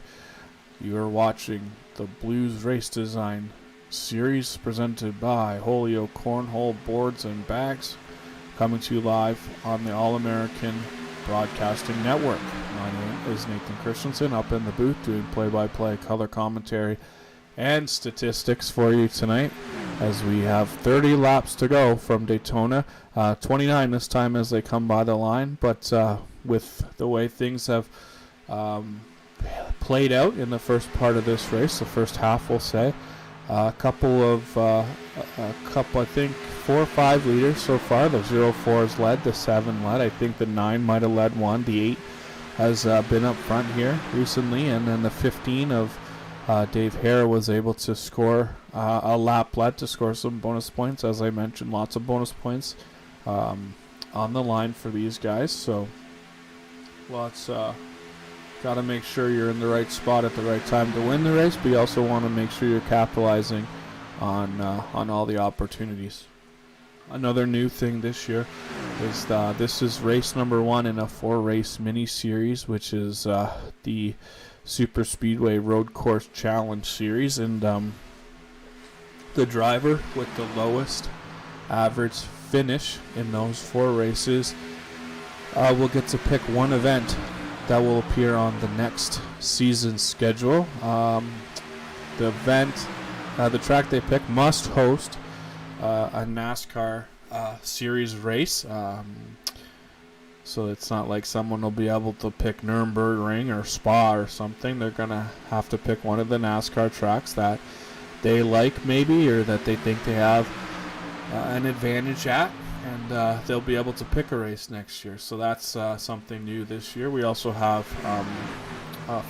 You are watching the Blues Race Design Series presented by Holio Cornhole Boards and Bags, coming to you live on the All-American Broadcasting Network. My name is Nathan Christensen, up in the booth doing play-by-play, color commentary, and statistics for you tonight, as we have 30 laps to go from Daytona, 29 this time as they come by the line. But with the way things have played out in the first part of this race, the first half we'll say, I think 4 or 5 leaders so far. The 04 has led, the 7 led, I think the 9 might have led one, the 8 has been up front here recently, and then the 15 of Dave Hare was able to score a lap led to score some bonus points. As I mentioned, lots of bonus points on the line for these guys, so lots Got to make sure you're in the right spot at the right time to win the race, but you also want to make sure you're capitalizing on all the opportunities. Another new thing this year is this is race number 1 in a 4-race mini-series, which is the Super Speedway Road Course Challenge Series, and the driver with the lowest average finish in those 4 races will get to pick one event that will appear on the next season's schedule. The event, the track they pick must host a NASCAR series race. So it's not like someone will be able to pick Nürburgring or Spa or something. They're going to have to pick one of the NASCAR tracks that they like maybe, or that they think they have an advantage at. And they'll be able to pick a race next year. So that's something new this year. We also have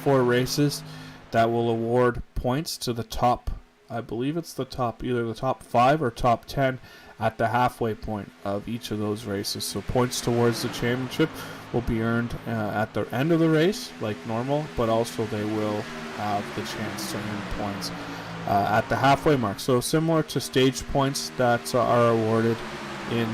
4 races that will award points to the top, I believe it's the top, either the top 5 or top 10 at the halfway point of each of those races. So points towards the championship will be earned at the end of the race, like normal, but also they will have the chance to earn points at the halfway mark. So similar to stage points that are awarded in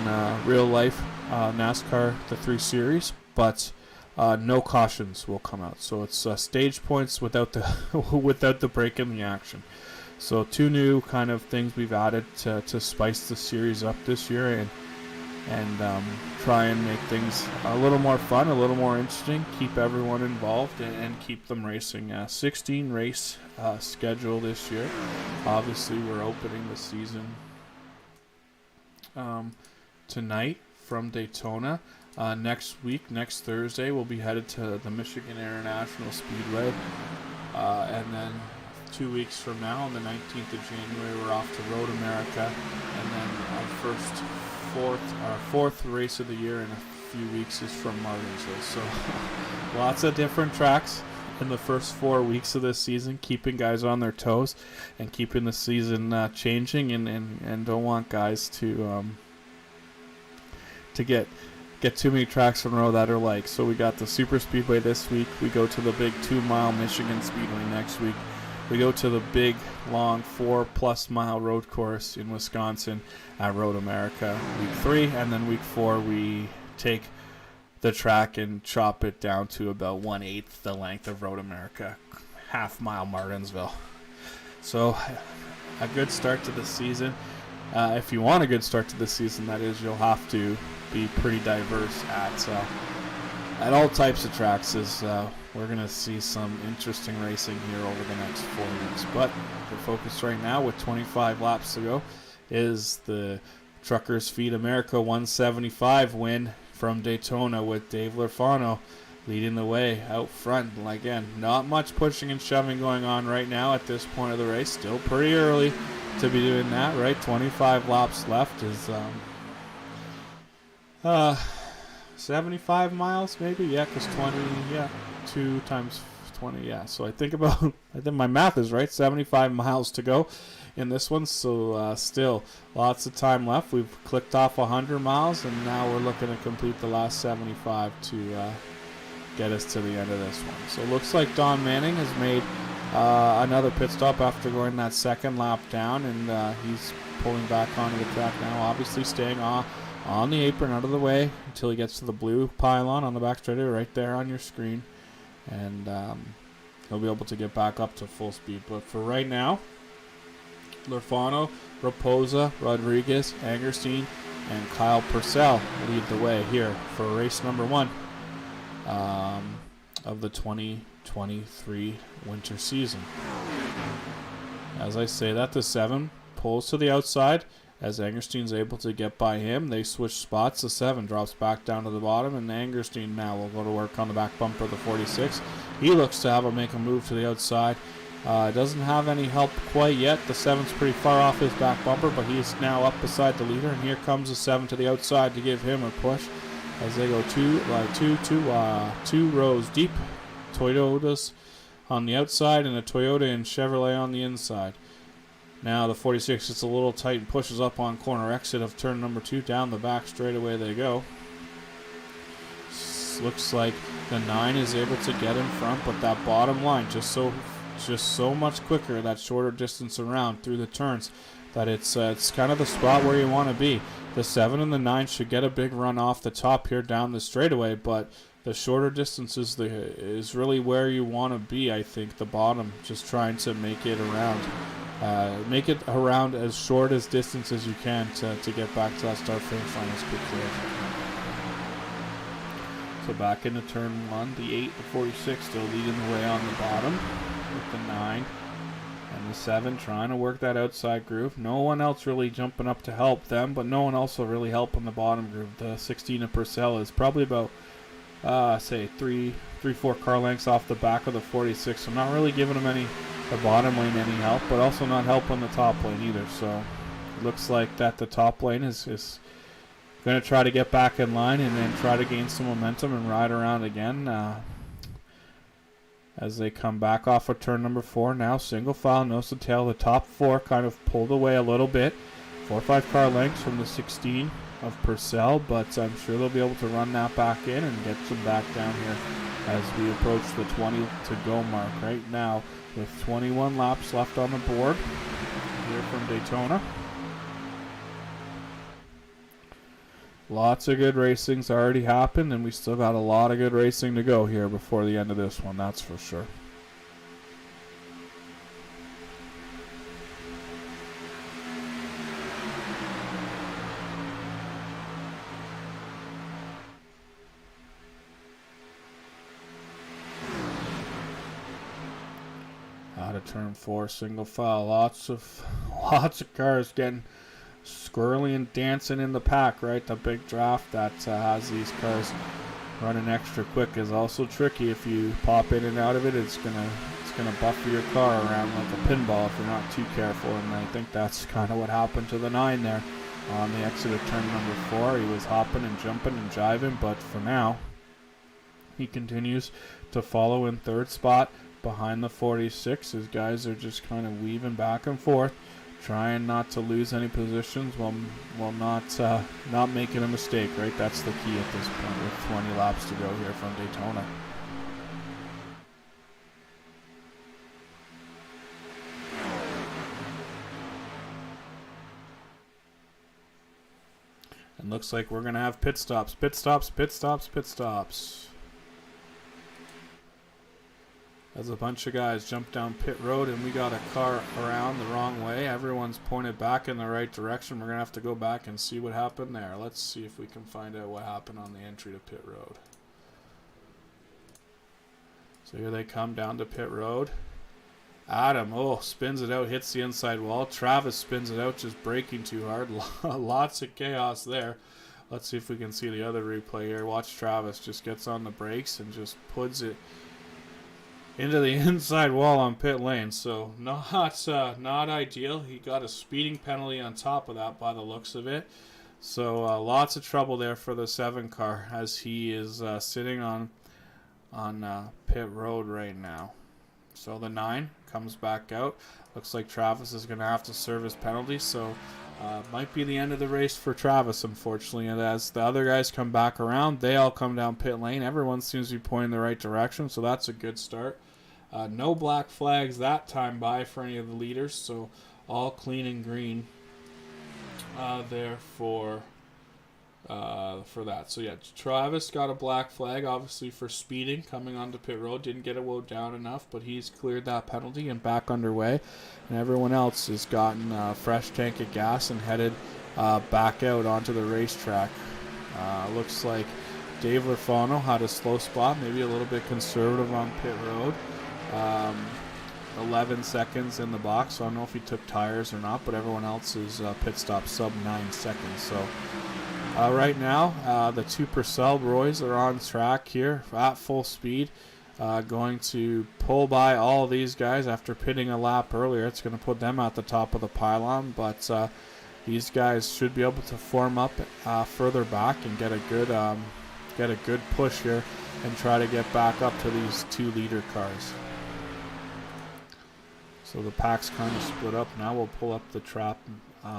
real life NASCAR, the 3 series, but no cautions will come out. So it's stage points without the without the break in the action. So 2 new kind of things we've added to spice the series up this year and try and make things a little more fun, a little more interesting, keep everyone involved, and keep them racing. 16 race schedule this year. Obviously, we're opening the season tonight from Daytona. Next week, next Thursday, we'll be headed to the Michigan International Speedway, and then 2 weeks from now, on the 19th of January, we're off to Road America, and then our fourth race of the year in a few weeks is from Martinsville. So lots of different tracks in the first 4 weeks of this season, keeping guys on their toes and keeping the season changing, and don't want guys to get too many tracks in a row that are like. So we got the Super Speedway this week. We go to the big 2-mile Michigan Speedway next week. We go to the big, long 4+ mile road course in Wisconsin at Road America week 3, and then week 4 we take the track and chop it down to about 1/8 the length of Road America, half-mile Martinsville. So a good start to the season. If you want a good start to the season, that is, you'll have to be pretty diverse at all types of tracks. We're going to see some interesting racing here over the next 4 weeks. But the focus right now, with 25 laps to go, is the Truckers Feed America 175 win from Daytona, with Dave Lorfano leading the way out front. Again, not much pushing and shoving going on right now at this point of the race. Still pretty early to be doing that, right? 25 laps left is 75 miles maybe, yeah, because 2 times 20, yeah. So I think my math is right, 75 miles to go in this one. So still lots of time left. We've clicked off 100 miles, and now we're looking to complete the last 75 to get us to the end of this one. So it looks like Don Manning has made another pit stop after going that second lap down, and he's pulling back onto the track now, obviously staying on the apron, out of the way, until he gets to the blue pylon on the back straightaway right there on your screen, and he'll be able to get back up to full speed. But for right now, Lorfano, Raposa, Rodriguez, Angerstein, and Kyle Purcell lead the way here for race number 1 of the 2023 winter season. As I say that, the 7 pulls to the outside. As Angerstein's able to get by him, they switch spots. The 7 drops back down to the bottom, and Angerstein now will go to work on the back bumper of the 46. He looks to make a move to the outside. Doesn't have any help quite yet. The 7's pretty far off his back bumper, but he's now up beside the leader, and here comes the 7 to the outside to give him a push as they go two rows deep. Toyotas on the outside, and a Toyota and Chevrolet on the inside. Now the 46 gets a little tight and pushes up on corner exit of turn number 2. Down the back straightaway they go. Looks like The 9 is able to get in front, but that bottom line just so much quicker, that shorter distance around through the turns, that it's kind of the spot where you want to be. The 7 and the 9 should get a big run off the top here down the straightaway, but the shorter distance is really where you want to be. I think the bottom, just trying to make it around as short as distance as you can to get back to that start finish line as quickly as you can. So back into turn 1, the 8, the 46 still leading the way on the bottom with the 9 and the 7 trying to work that outside groove. No one else really jumping up to help them, but no one else will really help on the bottom groove. The 16 of Purcell is probably about say 4 car lengths off the back of the 46. So not really giving them the bottom lane any help, but also not helping the top lane either. So it looks like that the top lane is going to try to get back in line and then try to gain some momentum and ride around again as they come back off of turn number 4. Now single file, nose to tail. The top 4 kind of pulled away a little bit. 4 or 5 car lengths from the 16 of Purcell, but I'm sure they'll be able to run that back in and get some back down here as we approach the 20 to go mark right now with 21 laps left on the board here from Daytona. Lots of good racing's already happened, and we still got a lot of good racing to go here before the end of this one, that's for sure. Out of turn 4, single file. Lots of cars getting squirrely and dancing in the pack, right? The big draft that has these cars running extra quick is also tricky. If you pop in and out of it, it's gonna buffer your car around like a pinball if you're not too careful. And I think that's kind of what happened to the 9 there on the exit of turn number 4. He was hopping and jumping and jiving, but for now, he continues to follow in 3rd spot behind the 46. His guys are just kind of weaving back and forth, trying not to lose any positions while not making a mistake, right? That's the key at this point with 20 laps to go here from Daytona. And looks like we're going to have pit stops. As a bunch of guys jump down pit road and we got a car around the wrong way. Everyone's pointed back in the right direction. We're going to have to go back and see what happened there. Let's see if we can find out what happened on the entry to pit road. So here they come down to pit road. Adam, spins it out, hits the inside wall. Travis spins it out, just braking too hard. Lots of chaos there. Let's see if we can see the other replay here. Watch Travis just gets on the brakes and just puts it into the inside wall on pit lane. So not ideal. He got a speeding penalty on top of that by the looks of it. So lots of trouble there for the 7 car as he is sitting on pit road right now. So the 9 comes back out. Looks like Travis is going to have to serve his penalty. So might be the end of the race for Travis, unfortunately. And as the other guys come back around, they all come down pit lane. Everyone seems to be pointing in the right direction, so that's a good start. No black flags that time by for any of the leaders, so all clean and green there for that. So yeah, Travis got a black flag, obviously for speeding coming onto pit road. Didn't get it wound down enough, but he's cleared that penalty and back underway. And everyone else has gotten a fresh tank of gas and headed back out onto the racetrack. Looks like Dave Lafano had a slow spot, maybe a little bit conservative on pit road. 11 seconds in the box, so I don't know if he took tires or not, but everyone else's pit stop sub 9 seconds. So right now, the 2 Purcell boys are on track here at full speed, going to pull by all these guys after pitting a lap earlier. It's going to put them at the top of the pylon, but these guys should be able to form up further back and get a good push here and try to get back up to these 2 leader cars. So the pack's kind of split up. Now we'll pull up the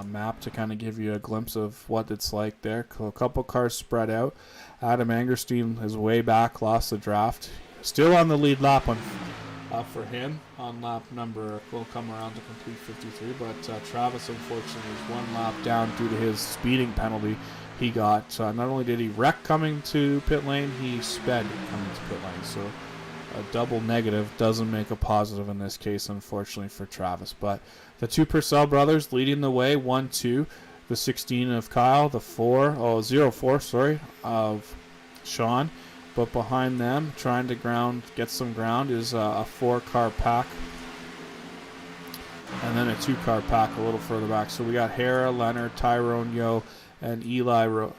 map to kind of give you a glimpse of what it's like there. A couple cars spread out. Adam Angerstein is way back, lost the draft. Still on the lead lap for him on lap number, will come around to complete 53, but Travis unfortunately is one lap down due to his speeding penalty he got. Not only did he wreck coming to pit lane, he sped coming to pit lane, so a double negative doesn't make a positive in this case, unfortunately for Travis. But the two Purcell brothers leading the way, 1-2, the 16 of Kyle, the 04 of Sean. But behind them, trying to get some ground, is a 4-car pack. And then a 2-car pack a little further back. So we got Hera, Leonard, Tyrone Yo, and Eli with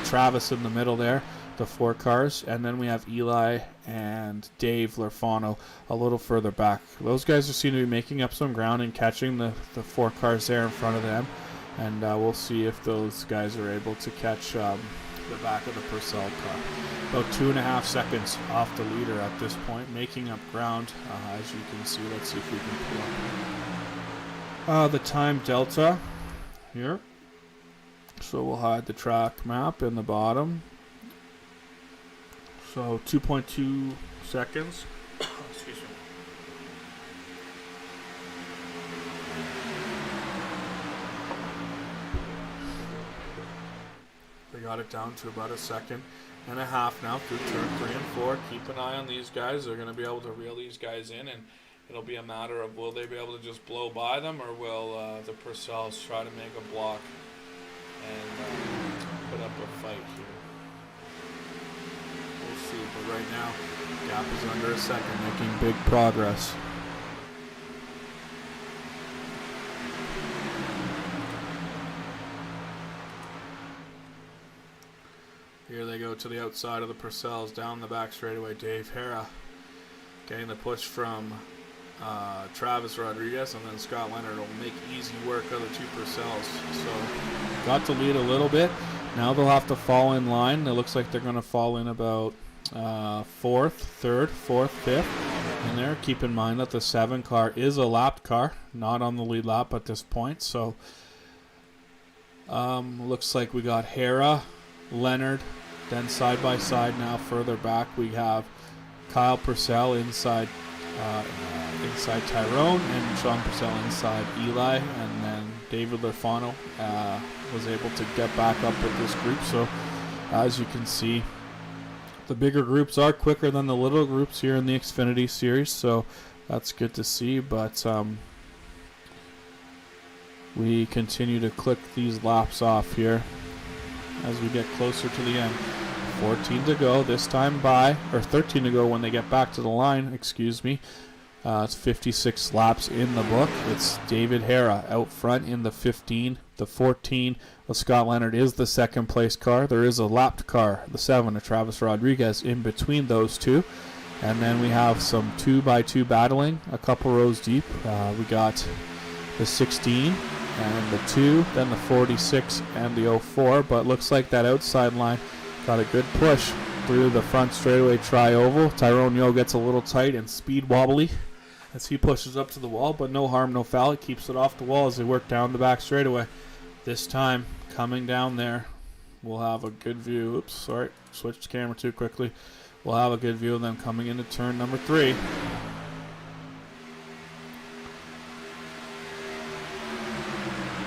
Travis in the middle there, the 4 cars. And then we have Eli and Dave Lerfano a little further back. Those guys seem to be making up some ground and catching the 4 cars there in front of them. And we'll see if those guys are able to catch the back of the Purcell car. About 2.5 seconds off the leader at this point, making up ground, as you can see. Let's see if we can pull up the time delta here. So we'll hide the track map in the bottom. So 2.2 seconds. Excuse me. We got it down to about 1.5 seconds now through turn 3 and 4. Keep an eye on these guys. They're going to be able to reel these guys in, and it'll be a matter of will they be able to just blow by them, or will the Purcells try to make a block and put up a fight here. We'll see, but right now, gap is under 1 second, making big progress. Here they go to the outside of the Purcells, down the back straightaway. Dave Hera getting the push from Travis Rodriguez, and then Scott Leonard will make easy work of the 2 Purcells. So got to lead a little bit. Now they'll have to fall in line. It looks like they're going to fall in about 4th, 3rd, 4th, 5th in there. Keep in mind that the 7 car is a lapped car, not on the lead lap at this point. So looks like we got Hera, Leonard, then side by side now further back we have Kyle Purcell inside Tyrone, and Sean Purcell inside Eli, and then David Lerfano was able to get back up with this group. So as you can see, the bigger groups are quicker than the little groups here in the Xfinity Series, so that's good to see. But we continue to click these laps off here as we get closer to the end. 14 to go this time or 13 to go when they get back to the line, excuse me. It's 56 laps in the book. It's David Hera out front in the 15. The 14 of Scott Leonard is the second place car. There is a lapped car, the 7 of Travis Rodriguez, in between those two. And then we have some 2x2 battling a couple rows deep. We got the 16 and the 2, then the 46 and the 04. But looks like that outside line got a good push through the front straightaway tri-oval. Tyrone Yo gets a little tight and speed wobbly as he pushes up to the wall, but no harm, no foul. He keeps it off the wall as they work down the back straightaway. This time, coming down there, we'll have a good view. Oops, sorry, switched the camera too quickly. We'll have a good view of them coming into turn number 3.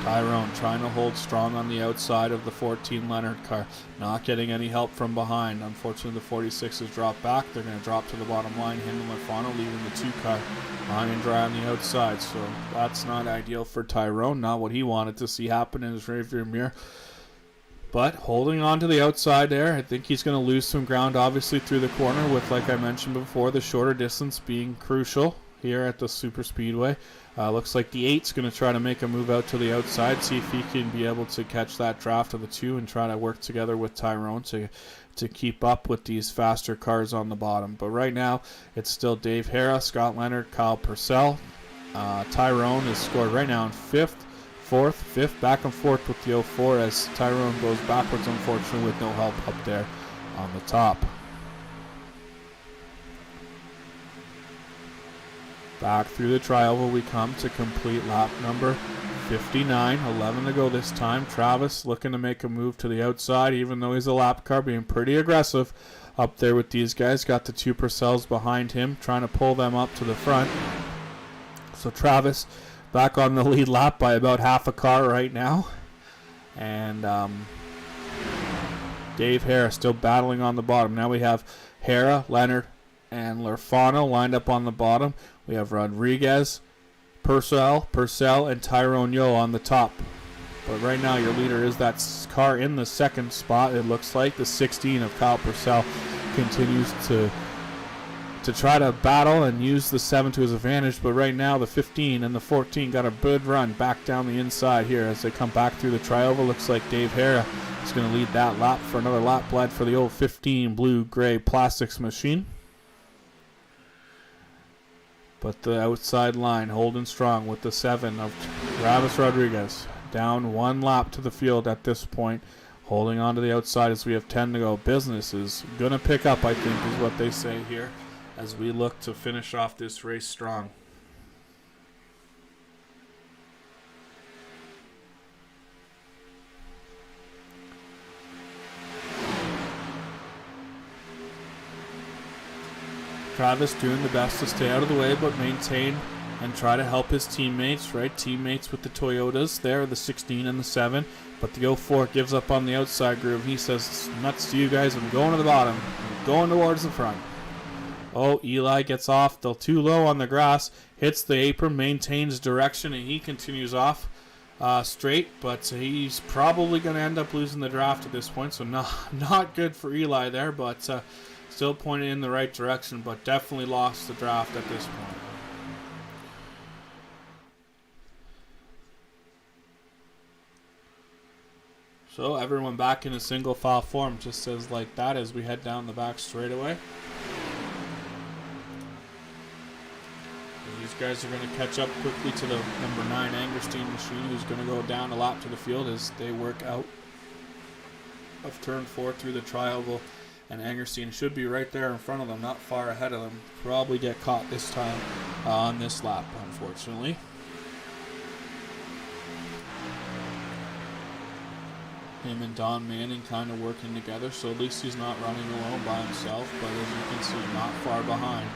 Tyrone trying to hold strong on the outside of the 14 Leonard car. Not getting any help from behind. Unfortunately, the 46 has dropped back. They're going to drop to the bottom line. Him and Lerfano leaving the 2 car high and dry on the outside. So that's not ideal for Tyrone. Not what he wanted to see happen in his rearview mirror. But holding on to the outside there, I think he's going to lose some ground, obviously, through the corner with, like I mentioned before, the shorter distance being crucial here at the Super Speedway. Looks like the 8's going to try to make a move out to the outside, see if he can be able to catch that draft of the 2 and try to work together with Tyrone to keep up with these faster cars on the bottom. But right now, it's still Dave Hera, Scott Leonard, Kyle Purcell. Tyrone is scored right now in 5th, 4th, 5th, back and forth with the 04 as Tyrone goes backwards, unfortunately, with no help up there on the top. Back through the trioval we come to complete lap number 59. 11 to go this time. Travis looking to make a move to the outside, even though he's a lap car, being pretty aggressive up there with these guys. Got the two Purcells behind him, trying to pull them up to the front. So Travis back on the lead lap by about half a car right now. And Dave Hara still battling on the bottom. Now we have Hara, Leonard, and Lerfano lined up on the bottom. We have Rodriguez, Purcell, and Tyrone Yo on the top. But right now your leader is that car in the second spot. It looks like the 16 of Kyle Purcell continues to try to battle and use the 7 to his advantage. But right now the 15 and the 14 got a good run back down the inside here as they come back through the trioval. Looks like Dave Hara is going to lead that lap for another lap led for the old 15 blue-gray plastics machine. But the outside line holding strong with the 7 of Travis Rodriguez. Down one lap to the field at this point. Holding on to the outside as we have 10 to go. Business is going to pick up, I think, is what they say here, as we look to finish off this race strong. Travis doing the best to stay out of the way but maintain and try to help his teammates, right? Teammates with the Toyotas there, the 16 and the 7. But the 04 gives up on the outside groove. He says, it's nuts to you guys. I'm going to the bottom. I'm going towards the front. Oh, Eli gets off. They're too low on the grass. Hits the apron, maintains direction, and he continues off straight. But he's probably going to end up losing the draft at this point. So not good for Eli there, but still pointing in the right direction. But definitely lost the draft at this point. So everyone back in a single file form, just says like that as we head down the back straightaway. These guys are going to catch up quickly to the number 9 Angerstein machine, who's going to go down a lap to the field as they work out of turn 4 through the trioval. And Angerstein should be right there in front of them, not far ahead of them. Probably get caught this time on this lap, unfortunately. Him and Don Manning kind of working together, so at least he's not running alone by himself. But as you can see, not far behind.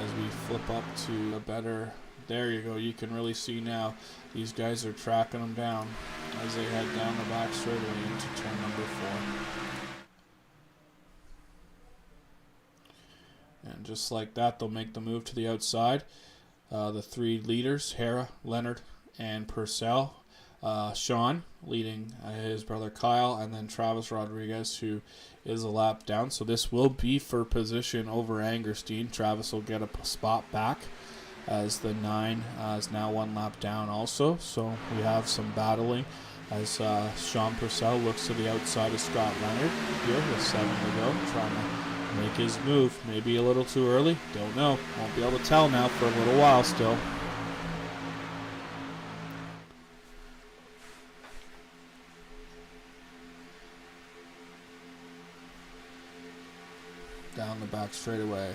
As we flip up to a better, there you go, you can really see now these guys are tracking them down as they head down the back straightaway into turn number 4. And just like that, they'll make the move to the outside. The 3 leaders, Hara, Leonard, and Purcell. Sean leading his brother Kyle, and then Travis Rodriguez, who is a lap down. So this will be for position over Angerstein. Travis will get a spot back as the 9 is now 1 lap down also. So we have some battling as Sean Purcell looks to the outside of Scott Leonard here with 7 to go, trying to make his move. Maybe a little too early, don't know. Won't be able to tell now for a little while still. Down the back straightaway.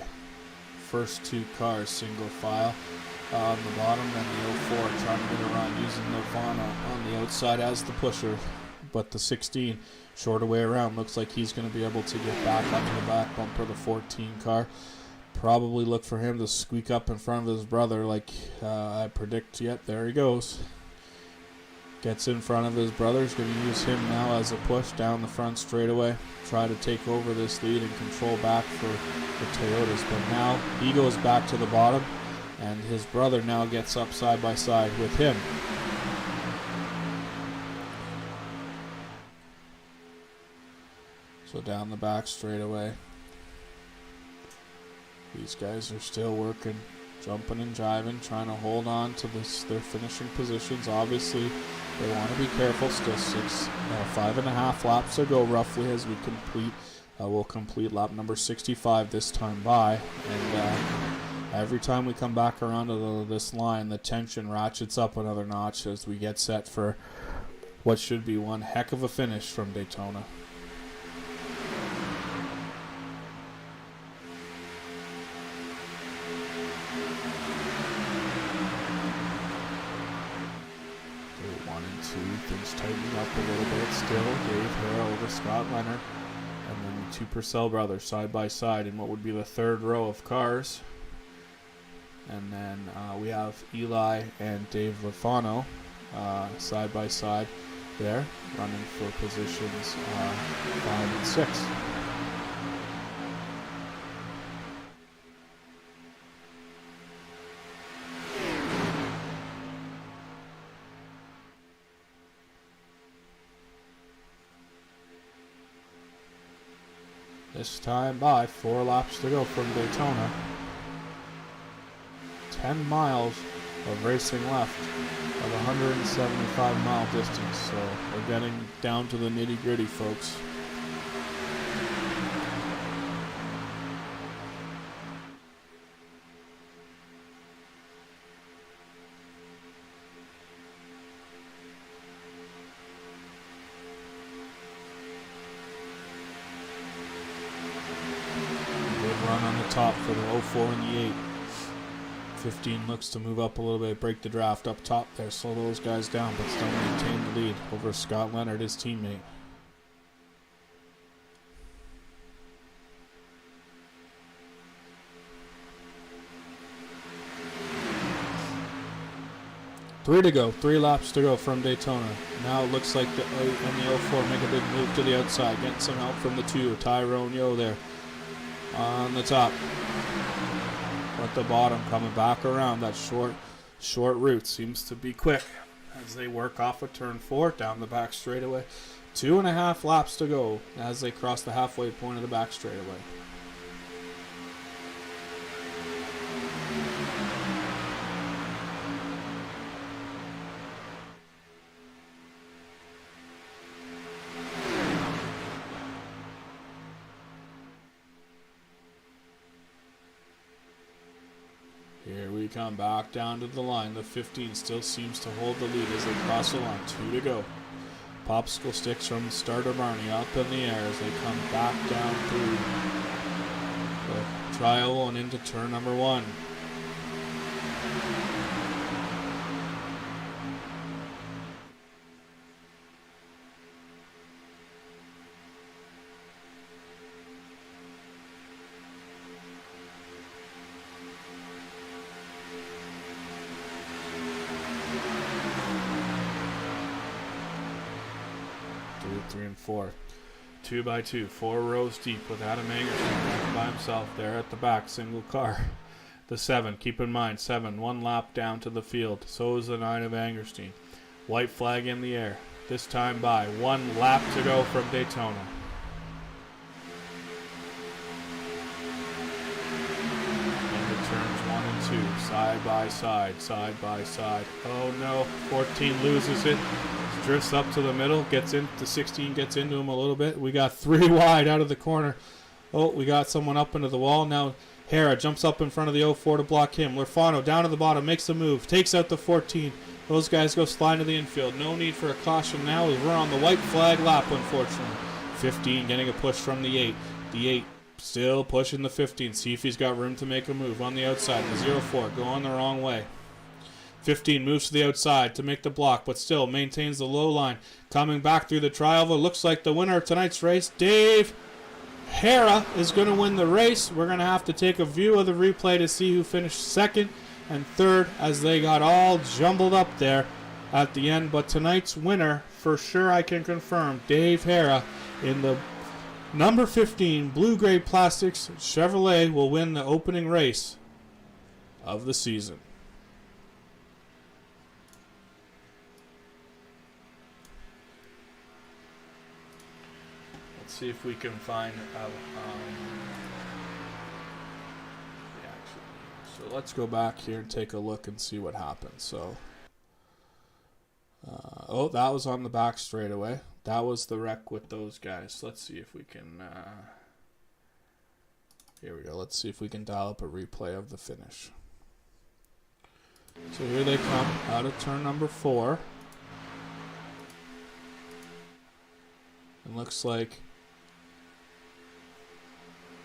First 2 cars, single file on the bottom, then the 04 trying to get a run using Nirvana on the outside as the pusher. But the 16, shorter way around, looks like he's going to be able to get back onto the back bumper of the 14 car. Probably look for him to squeak up in front of his brother like I predict. Yet there he goes. Gets in front of his brother. He's going to use him now as a push down the front straightaway. Try to take over this lead and control back for the Toyotas. But now he goes back to the bottom, and his brother now gets up side by side with him. So down the back straightaway. These guys are still working, jumping and jiving, trying to hold on to their finishing positions. Obviously, they want to be careful. Still 5.5 laps to go roughly as we complete. We'll complete lap number 65 this time by. And every time we come back around to this line, the tension ratchets up another notch as we get set for what should be one heck of a finish from Daytona. moving up a little bit still. Dave Harrell over Scott Leonard. And then the two Purcell brothers side by side in what would be the third row of cars. And then we have Eli and Dave Lafano side by side there, running for positions 5 and 6. This time by 4 laps to go from Daytona. 10 miles of racing left of a 175-mile distance. So we're getting down to the nitty-gritty, folks. Run on the top for the 04 and the 8. 15 looks to move up a little bit, break the draft up top there, slow those guys down, but still maintain the lead over Scott Leonard, his teammate. Three to go, 3 laps to go from Daytona. Now it looks like the 8 and the 04 make a big move to the outside, getting some help from the 2, Tyrone Yo there on the top. At the bottom, coming back around that short route seems to be quick as they work off of turn 4 down the back straightaway. 2.5 laps to go as they cross the halfway point of the back straightaway. Here we come back down to the line. The 15 still seems to hold the lead as they cross the line. 2 to go. Popsicle sticks from starter Barney up in the air as they come back down through the trial and into turn number 1. Three and 4. 2 by 2. 4 rows deep with Adam Angerson by himself there at the back. Single car. The 7. Keep in mind, 7. 1 lap down to the field. So is the 9 of Angerstein. White flag in the air. This time by 1 lap to go from Daytona. Into turns 1 and 2. Side by side. Side by side. Oh no. 14 loses it. Drifts up to the middle, gets into 16, gets into him a little bit. We got 3 wide out of the corner. Oh, we got someone up into the wall. Now Hera jumps up in front of the 04 to block him. Lurfano down to the bottom, makes a move, takes out the 14. Those guys go sliding to the infield. No need for a caution now. We're on the white flag lap, unfortunately. 15 getting a push from the 8. The 8 still pushing the 15. See if he's got room to make a move on the outside. The 04 going the wrong way. 15 moves to the outside to make the block, but still maintains the low line. Coming back through the trioval, looks like the winner of tonight's race, Dave Hera, is going to win the race. We're going to have to take a view of the replay to see who finished second and third as they got all jumbled up there at the end. But tonight's winner, for sure I can confirm, Dave Hera in the number 15 Blue-Gray Plastics Chevrolet will win the opening race of the season. See if we can find so let's go back here and take a look and see what happened. So oh, that was on the back straightaway. That was the wreck with those guys. Let's see if we can here we go. Let's see if we can dial up a replay of the finish. So here they come out of turn number 4. It looks like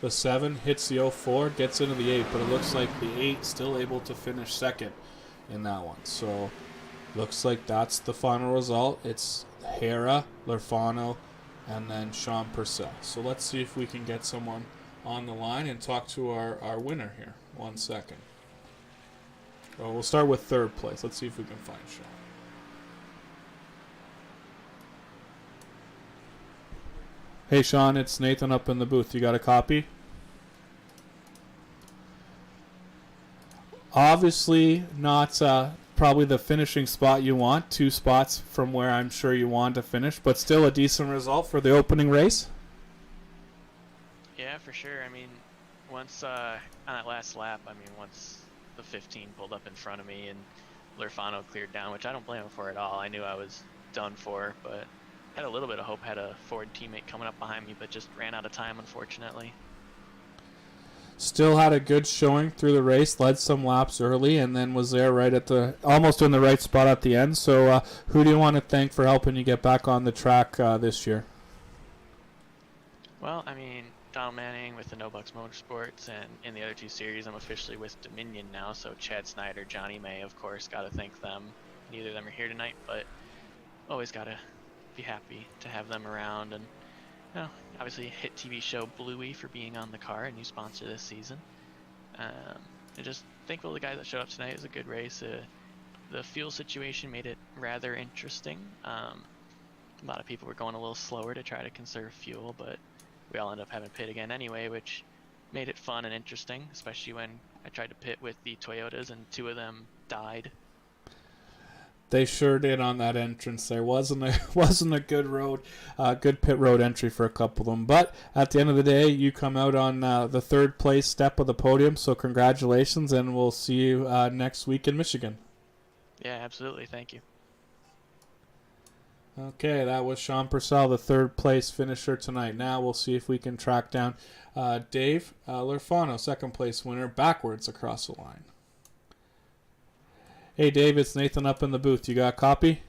the 7 hits the 04, gets into the 8, but it looks like the 8 still able to finish second in that one. So Looks like that's the final result. It's Hera, Lerfano, and then Sean Purcell. So let's see if we can get someone on the line and talk to our winner here. 1 second. Well, we'll start with third place. Let's see if we can find Sean. Hey, Sean, it's Nathan up in the booth. You got a copy? Obviously not probably the finishing spot you want. 2 spots from where I'm sure you want to finish, but still a decent result for the opening race. Yeah, for sure. I mean, once on that last lap, once the 15 pulled up in front of me and Lerfano cleared down, which I don't blame him for at all. I knew I was done for, but had a little bit of hope, had a Ford teammate coming up behind me, but just ran out of time, unfortunately. Still had a good showing through the race, led some laps early, and then was there right at almost in the right spot at the end. So who do you want to thank for helping you get back on the track this year? Well, Donald Manning with the No Bucks Motorsports, and in the other 2 series, I'm officially with Dominion now, so Chad Snyder, Johnny May, of course, got to thank them. Neither of them are here tonight, but always got to be happy to have them around. And obviously hit TV show Bluey for being on the car, a new sponsor this season. And just thankful the guys that showed up tonight. It was a good race. The fuel situation made it rather interesting. A lot of people were going a little slower to try to conserve fuel, but we all ended up having to pit again anyway, which made it fun and interesting, especially when I tried to pit with the Toyotas and 2 of them died. They sure did on that entrance. There wasn't a good good pit road entry for a couple of them. But at the end of the day, you come out on the third place step of the podium. So congratulations, and we'll see you next week in Michigan. Yeah, absolutely. Thank you. Okay, that was Sean Purcell, the third place finisher tonight. Now we'll see if we can track down Dave Lerfano, second place winner, backwards across the line. Hey, Dave, it's Nathan up in the booth. You got a copy?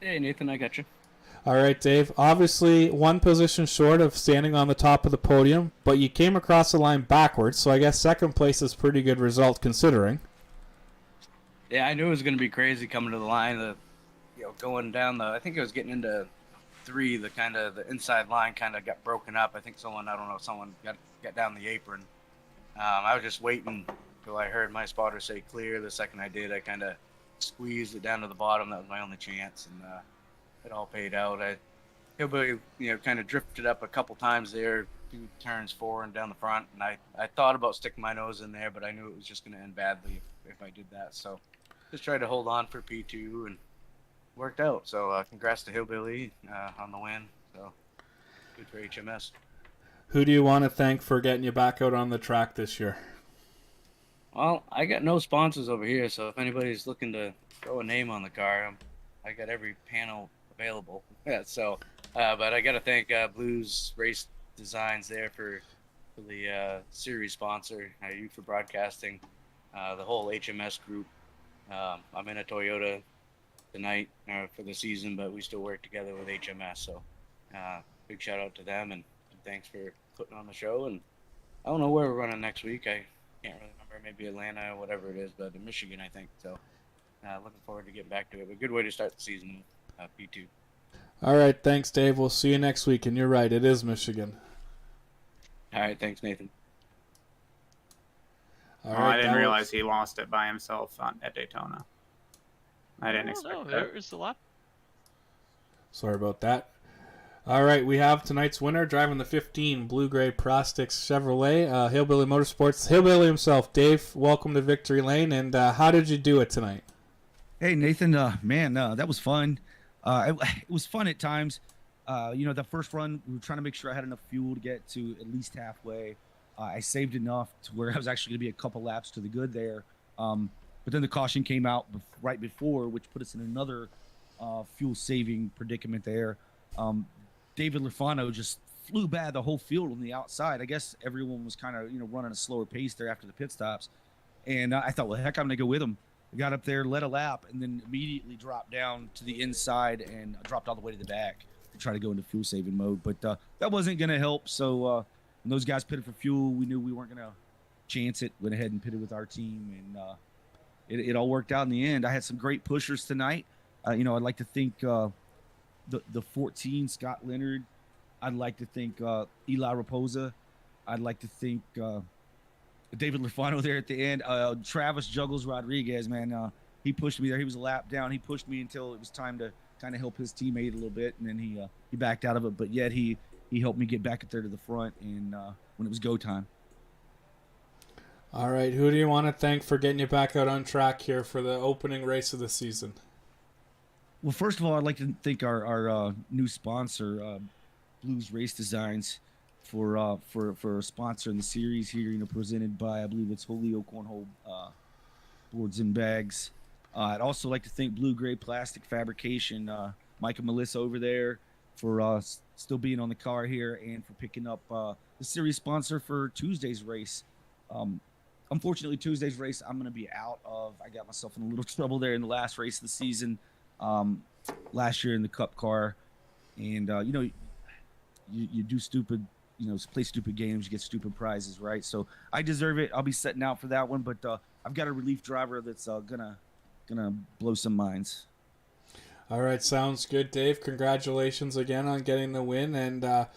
Hey, Nathan, I got you. All right, Dave. Obviously, 1 position short of standing on the top of the podium, but you came across the line backwards, so I guess second place is a pretty good result considering. Yeah, I knew it was going to be crazy coming to the line. Going down I think it was getting into 3, the inside line kind of got broken up. I think someone got down the apron. I was just waiting till I heard my spotter say clear. The second I did, I kind of squeezed it down to the bottom. That was my only chance, and it all paid out. Hillbilly, kind of drifted up a couple times there, 2 turns forward and down the front, and I thought about sticking my nose in there, but I knew it was just going to end badly if I did that. So just tried to hold on for P2 and worked out. So congrats to Hillbilly on the win. So good for HMS. Who do you want to thank for getting you back out on the track this year? Well, I got no sponsors over here, so if anybody's looking to throw a name on the car, I got every panel available. Yeah, so, but I got to thank Blues Race Designs there for the series sponsor, you for broadcasting, the whole HMS group. I'm in a Toyota tonight for the season, but we still work together with HMS. So, big shout out to them, and thanks for putting on the show. And I don't know where we're running next week. I can't really remember, maybe Atlanta or whatever it is, but in Michigan, I think. So, looking forward to getting back to it. But good way to start the season, P2. All right, thanks, Dave. We'll see you next week. And you're right, it is Michigan. All right, thanks, Nathan. All right, I didn't realize he lost it by himself at Daytona. I didn't expect that. There was a lot. Sorry about that. All right, we have tonight's winner driving the 15 Blue Gray Prostics Chevrolet, Hillbilly Motorsports. Hillbilly himself, Dave, welcome to Victory Lane. And how did you do it tonight? Hey, Nathan, that was fun. It was fun at times. The first run, we were trying to make sure I had enough fuel to get to at least halfway. I saved enough to where I was actually going to be a couple laps to the good there. But then the caution came out right before, which put us in another fuel-saving predicament there. David Lerfano just flew bad the whole field on the outside. I guess everyone was kind of running a slower pace there after the pit stops. And I thought, well, heck, I'm going to go with him. I got up there, led a lap, and then immediately dropped down to the inside and dropped all the way to the back to try to go into fuel-saving mode. But that wasn't going to help. So when those guys pitted for fuel, we knew we weren't going to chance it. Went ahead and pitted with our team. And it all worked out in the end. I had some great pushers tonight. I'd like to thank the 14 Scott Leonard. I'd like to thank Eli Raposa. I'd like to thank David Lafano there at the end. Travis Juggles Rodriguez, man, he pushed me there. He was a lap down. He pushed me until it was time to kind of help his teammate a little bit, and then he backed out of it. But yet he helped me get back up there to the front, and when it was go time. All right, who do you want to thank for getting you back out on track here for the opening race of the season? Well, first of all, I'd like to thank our new sponsor, Blues Race Designs, for sponsoring the series here. Presented by, I believe it's Holyoke Cornhole Boards and Bags. I'd also like to thank Blue Gray Plastic Fabrication, Mike and Melissa over there, for still being on the car here and for picking up the series sponsor for Tuesday's race. Unfortunately, Tuesday's race I'm going to be out of. I got myself in a little trouble there in the last race of the season last year in the Cup car. And, you do stupid, play stupid games, you get stupid prizes, right? So I deserve it. I'll be setting out for that one. But I've got a relief driver that's gonna blow some minds. All right, sounds good, Dave. Congratulations again on getting the win, and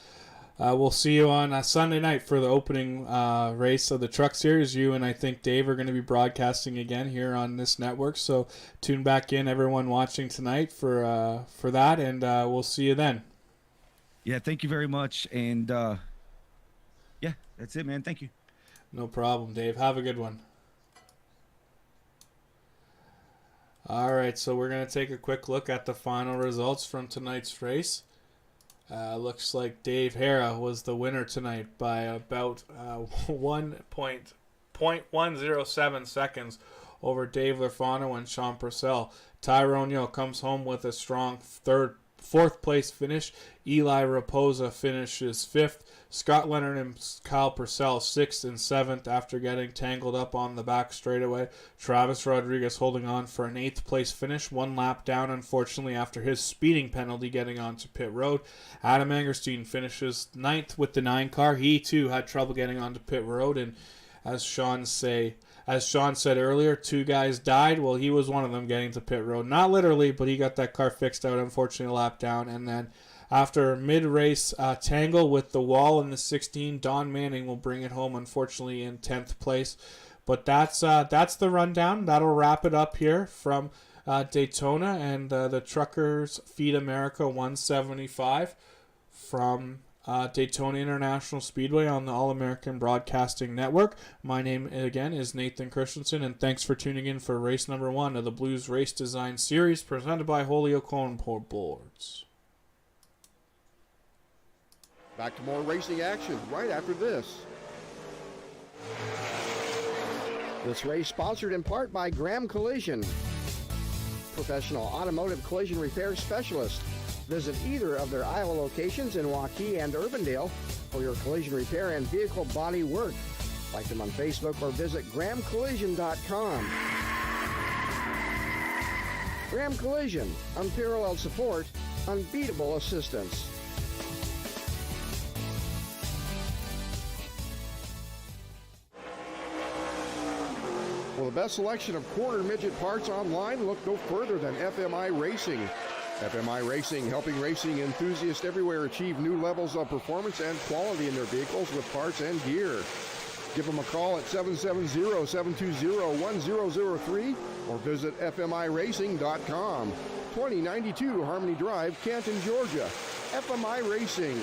we'll see you on Sunday night for the opening race of the Truck Series. You and I think Dave are going to be broadcasting again here on this network, so tune back in, everyone watching tonight, for that, and we'll see you then. Yeah, thank you very much, and yeah, that's it, man. Thank you. No problem, Dave. Have a good one. All right, so we're going to take a quick look at the final results from tonight's race. Looks like Dave Hara was the winner tonight by about 1.107 seconds over Dave Lafano and Sean Purcell. Tyrone Yo comes home with a strong fourth place finish. Eli Raposa finishes fifth. Scott Leonard and Kyle Purcell 6th and 7th after getting tangled up on the back straightaway. Travis Rodriguez holding on for an 8th place finish, one lap down unfortunately after his speeding penalty getting onto pit road. Adam Angerstein finishes 9th with the 9 car. He too had trouble getting onto pit road, and as Sean said earlier, 2 guys died. Well, he was one of them getting to pit road. Not literally, but he got that car fixed out, unfortunately, a lap down. And then after mid-race tangle with the wall in the 16, Don Manning will bring it home, unfortunately, in 10th place. But that's the rundown. That'll wrap it up here from Daytona and the Truckers Feed America 175 from Daytona International Speedway on the All-American Broadcasting Network. My name, again, is Nathan Christensen, and thanks for tuning in for race number 1 of the Blues Race Design Series presented by Holyoke Cornhole Boards. Back to more racing action right after this. This race sponsored in part by Graham Collision, professional automotive collision repair specialist. Visit either of their Iowa locations in Waukee and Urbandale for your collision repair and vehicle body work. Like them on Facebook or visit grahamcollision.com. Graham Collision, unparalleled support, unbeatable assistance. For the best selection of quarter midget parts online, look no further than FMI Racing. FMI Racing, helping racing enthusiasts everywhere achieve new levels of performance and quality in their vehicles with parts and gear. Give them a call at 770-720-1003 or visit fmiracing.com. 2092 Harmony Drive, Canton, Georgia. FMI Racing.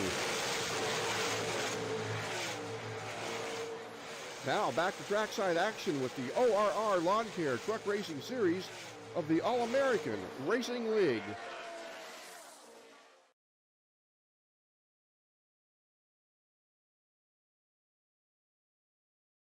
Now back to trackside action with the ORR Lawn Care Truck Racing Series of the All-American Racing League.